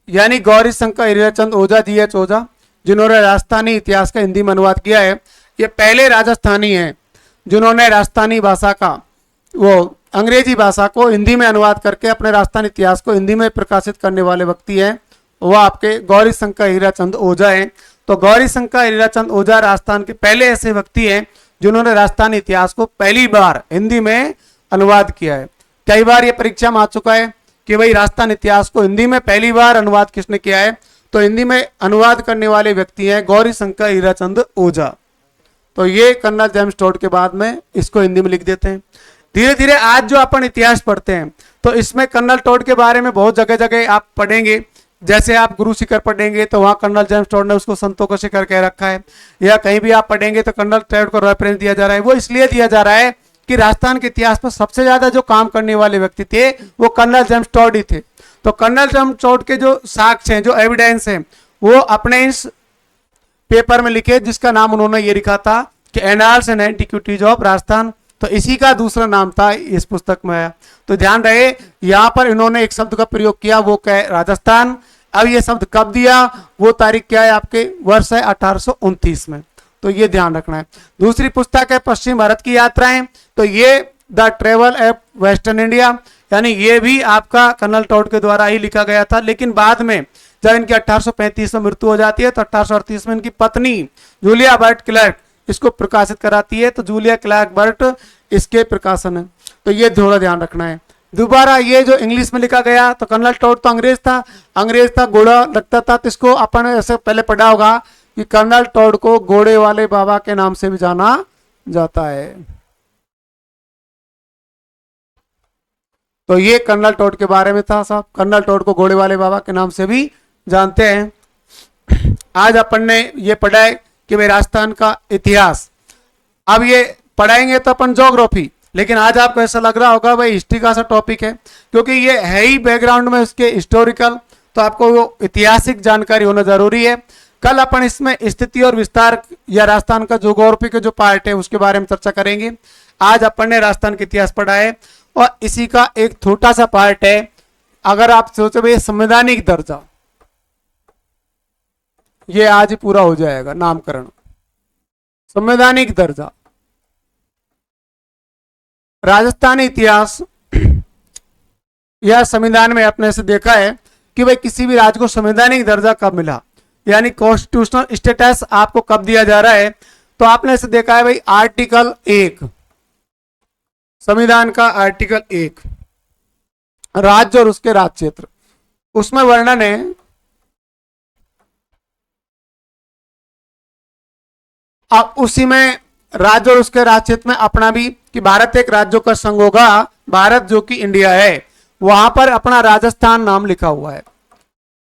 यानी गौरी शंकर हीराचंद ओझा GH ओझा जिन्होंने राजस्थानी इतिहास का हिंदी में अनुवाद किया है। ये पहले राजस्थानी हैं जिन्होंने राजस्थानी भाषा का वो अंग्रेजी भाषा को हिंदी में अनुवाद करके अपने राजस्थानी इतिहास को हिंदी में प्रकाशित करने वाले व्यक्ति हैं, वो आपके गौरी शंकर हीराचंद ओझा हैं। तो गौरी शंकर हीराचंद ओझा राजस्थान के पहले ऐसे व्यक्ति हैं जिन्होंने राजस्थानी इतिहास को पहली बार हिंदी में अनुवाद किया है। कई बार ये परीक्षा में आ चुका है कि भाई राजस्थान इतिहास को हिंदी में पहली बार अनुवाद किसने किया है, तो हिंदी में अनुवाद करने वाले व्यक्ति हैं गौरी शंकर हीराचंद ओझा। तो ये कर्नल जेम्स टोड के बाद में इसको हिंदी में लिख देते हैं। धीरे धीरे आज जो अपन इतिहास पढ़ते हैं तो इसमें कर्नल टोड के बारे में बहुत जगह जगह आप पढ़ेंगे। जैसे आप गुरु शिखर पढ़ेंगे तो वहां कर्नल जेम्स टोड ने उसको संतों का शिखर कह रखा है, या कहीं भी आप पढ़ेंगे तो कर्नल टोड को रेफरेंस दिया जा रहा है। वो इसलिए दिया जा रहा है कि राजस्थान के इतिहास पर सबसे ज्यादा जो काम करने वाले व्यक्ति थे वो कर्नल जेम्स टोड ही थे। तो कर्नल जेम्स टोड के जो साक्ष्य हैं, जो एविडेंस हैं, वो अपने इस पेपर में लिखे जिसका नाम उन्होंने ये लिखा था कि annals and antiquities of Rajasthan. तो इसी का दूसरा नाम था इस पुस्तक में आया। तो ध्यान रहे यहां पर इन्होंने एक शब्द का प्रयोग किया, वो क्या है, राजस्थान। अब ये शब्द कब दिया, वो तारीख क्या है, आपके वर्ष है 1829 में। तो ये ध्यान रखना है। दूसरी पुस्तक है पश्चिम भारत की यात्राएं। तो ये the travel app western India, यानी ये भी आपका कर्नल टोड के द्वारा ही लिखा गया था। लेकिन बाद में जब इनकी 1835 में मृत्यु हो जाती है तो 1838 में इनकी पत्नी जूलिया बर्ट क्लर्क इसको प्रकाशित कराती है। तो जूलिया क्लर्क बर्ट इसके प्रकाशन है। तो ये थोड़ा ध्यान रखना है। दोबारा ये जो इंग्लिश में लिखा गया, तो कर्नल टोड तो अंग्रेज था, घोड़ा लगता था। तो इसको अपन ऐसे पहले पढ़ा होगा कि कर्नल टोड को घोड़े वाले बाबा के नाम से भी जाना जाता है। तो ये कर्नल टोड के बारे में था साहब। कर्नल टोड को घोड़े वाले बाबा के नाम से भी जानते हैं। आज अपन ने ये पढ़ा है कि भाई राजस्थान का इतिहास। अब ये पढ़ाएंगे तो अपन ज्योग्राफी, लेकिन आज आपको ऐसा लग रहा होगा भाई हिस्ट्री का सा टॉपिक है, क्योंकि ये है ही बैकग्राउंड में उसके हिस्टोरिकल, तो आपको वो ऐतिहासिक जानकारी होना जरूरी है। कल अपन इसमें स्थिति और विस्तार या राजस्थान का ज्योग्राफी का जो पार्ट है उसके बारे में चर्चा करेंगे। आज अपन ने राजस्थान का इतिहास पढ़ा है और इसी का एक छोटा सा पार्ट है। अगर आप सोचो भाई संवैधानिक दर्जा, ये आज ही पूरा हो जाएगा नामकरण। संवैधानिक दर्जा राजस्थानी इतिहास या संविधान में अपने से देखा है कि भाई किसी भी राज्य को संवैधानिक दर्जा कब मिला, यानी कॉन्स्टिट्यूशनल स्टेटस आपको कब दिया जा रहा है। तो आपने ऐसे देखा है भाई आर्टिकल 1 संविधान का, आर्टिकल 1 राज्य और उसके राज क्षेत्र, उसमें वर्णन है अब उसी में राज्य और उसके राज्य क्षेत्र में अपना भी कि भारत एक राज्यों का संघ होगा, भारत जो कि इंडिया है, वहां पर अपना राजस्थान नाम लिखा हुआ है।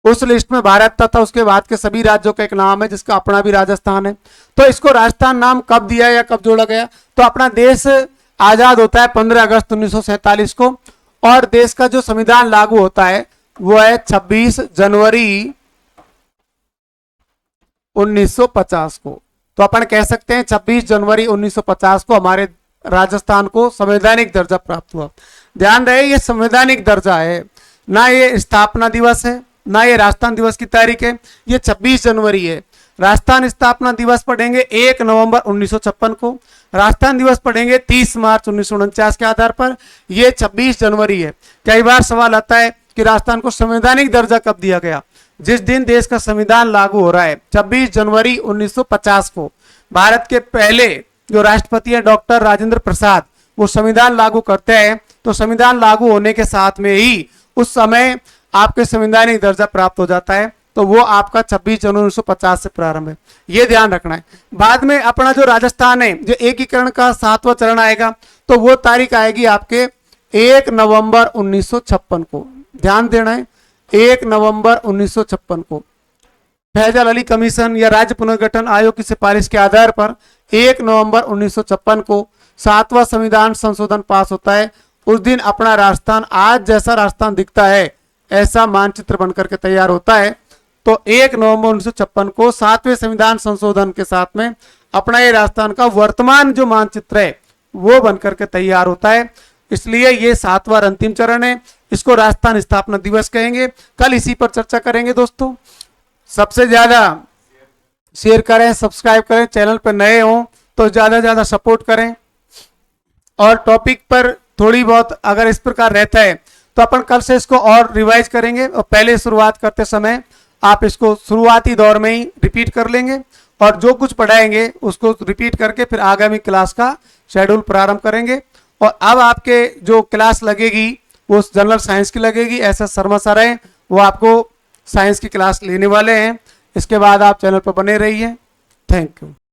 उस लिस्ट में भारत तथा उसके बाद के सभी राज्यों का एक नाम है जिसका अपना भी राजस्थान है। तो इसको राजस्थान नाम कब दिया या कब जोड़ा गया, तो अपना देश आजाद होता है 15 अगस्त 1947 को, और देश का जो संविधान लागू होता है वो है 26 जनवरी 1950 को। तो अपन कह सकते हैं 26 जनवरी 1950 को हमारे राजस्थान को संवैधानिक दर्जा प्राप्त हुआ। ध्यान रहे ये संवैधानिक दर्जा है, ना ये स्थापना दिवस है, ना ये राजस्थान दिवस की तारीख है। ये 26 जनवरी है। राजस्थान स्थापना दिवस पढ़ेंगे 1 नवंबर 1956 को, राजस्थान दिवस पढ़ेंगे 30 मार्च 1949 के आधार पर। ये 26 जनवरी है। कई बार सवाल आता है कि राजस्थान को संवैधानिक दर्जा कब दिया गया। जिस दिन देश का संविधान लागू हो रहा है 26 जनवरी 1950 को, भारत के पहले जो राष्ट्रपति है डॉक्टर राजेंद्र प्रसाद, वो संविधान लागू करते हैं। तो संविधान लागू होने के साथ में ही उस समय आपके संवैधानिक दर्जा प्राप्त हो जाता है। तो वो आपका 26 जनवरी 1950 से प्रारंभ है, ये ध्यान रखना है। बाद में अपना जो राजस्थान है, जो एकीकरण का 7वां चरण आएगा, तो वो तारीख आएगी आपके 1 नवंबर 1956 को। ध्यान देना है 1 नवंबर 1956 को फैजल अली कमीशन या राज्य पुनर्गठन आयोग की सिफारिश के आधार पर 1 नवंबर 1956 को 7वां संविधान संशोधन पास होता है। उस दिन अपना राजस्थान आज जैसा राजस्थान दिखता है ऐसा मानचित्र बनकर के तैयार होता है। तो 1 नवंबर 1956 को 7वें संविधान संशोधन के साथ में अपना ये राजस्थान का वर्तमान जो मानचित्र है वो बनकर के तैयार होता है। इसलिए ये 7वां अंतिम चरण है, इसको राजस्थान स्थापना दिवस कहेंगे। कल इसी पर चर्चा करेंगे दोस्तों। सबसे ज्यादा शेयर करें, सब्सक्राइब करें, चैनल पर नए हो तो ज्यादा ज्यादा सपोर्ट करें। और टॉपिक पर थोड़ी बहुत अगर इस प्रकार रहता है तो अपन कल से इसको और रिवाइज करेंगे, और पहले शुरुआत करते समय आप इसको शुरुआती दौर में ही रिपीट कर लेंगे, और जो कुछ पढ़ाएंगे उसको रिपीट करके फिर आगामी क्लास का शेड्यूल प्रारंभ करेंगे। और अब आपके जो क्लास लगेगी वो जनरल साइंस की लगेगी। एस शर्मा सर हैं, वो आपको साइंस की क्लास लेने वाले हैं। इसके बाद आप चैनल पर बने रहिए। Thank you.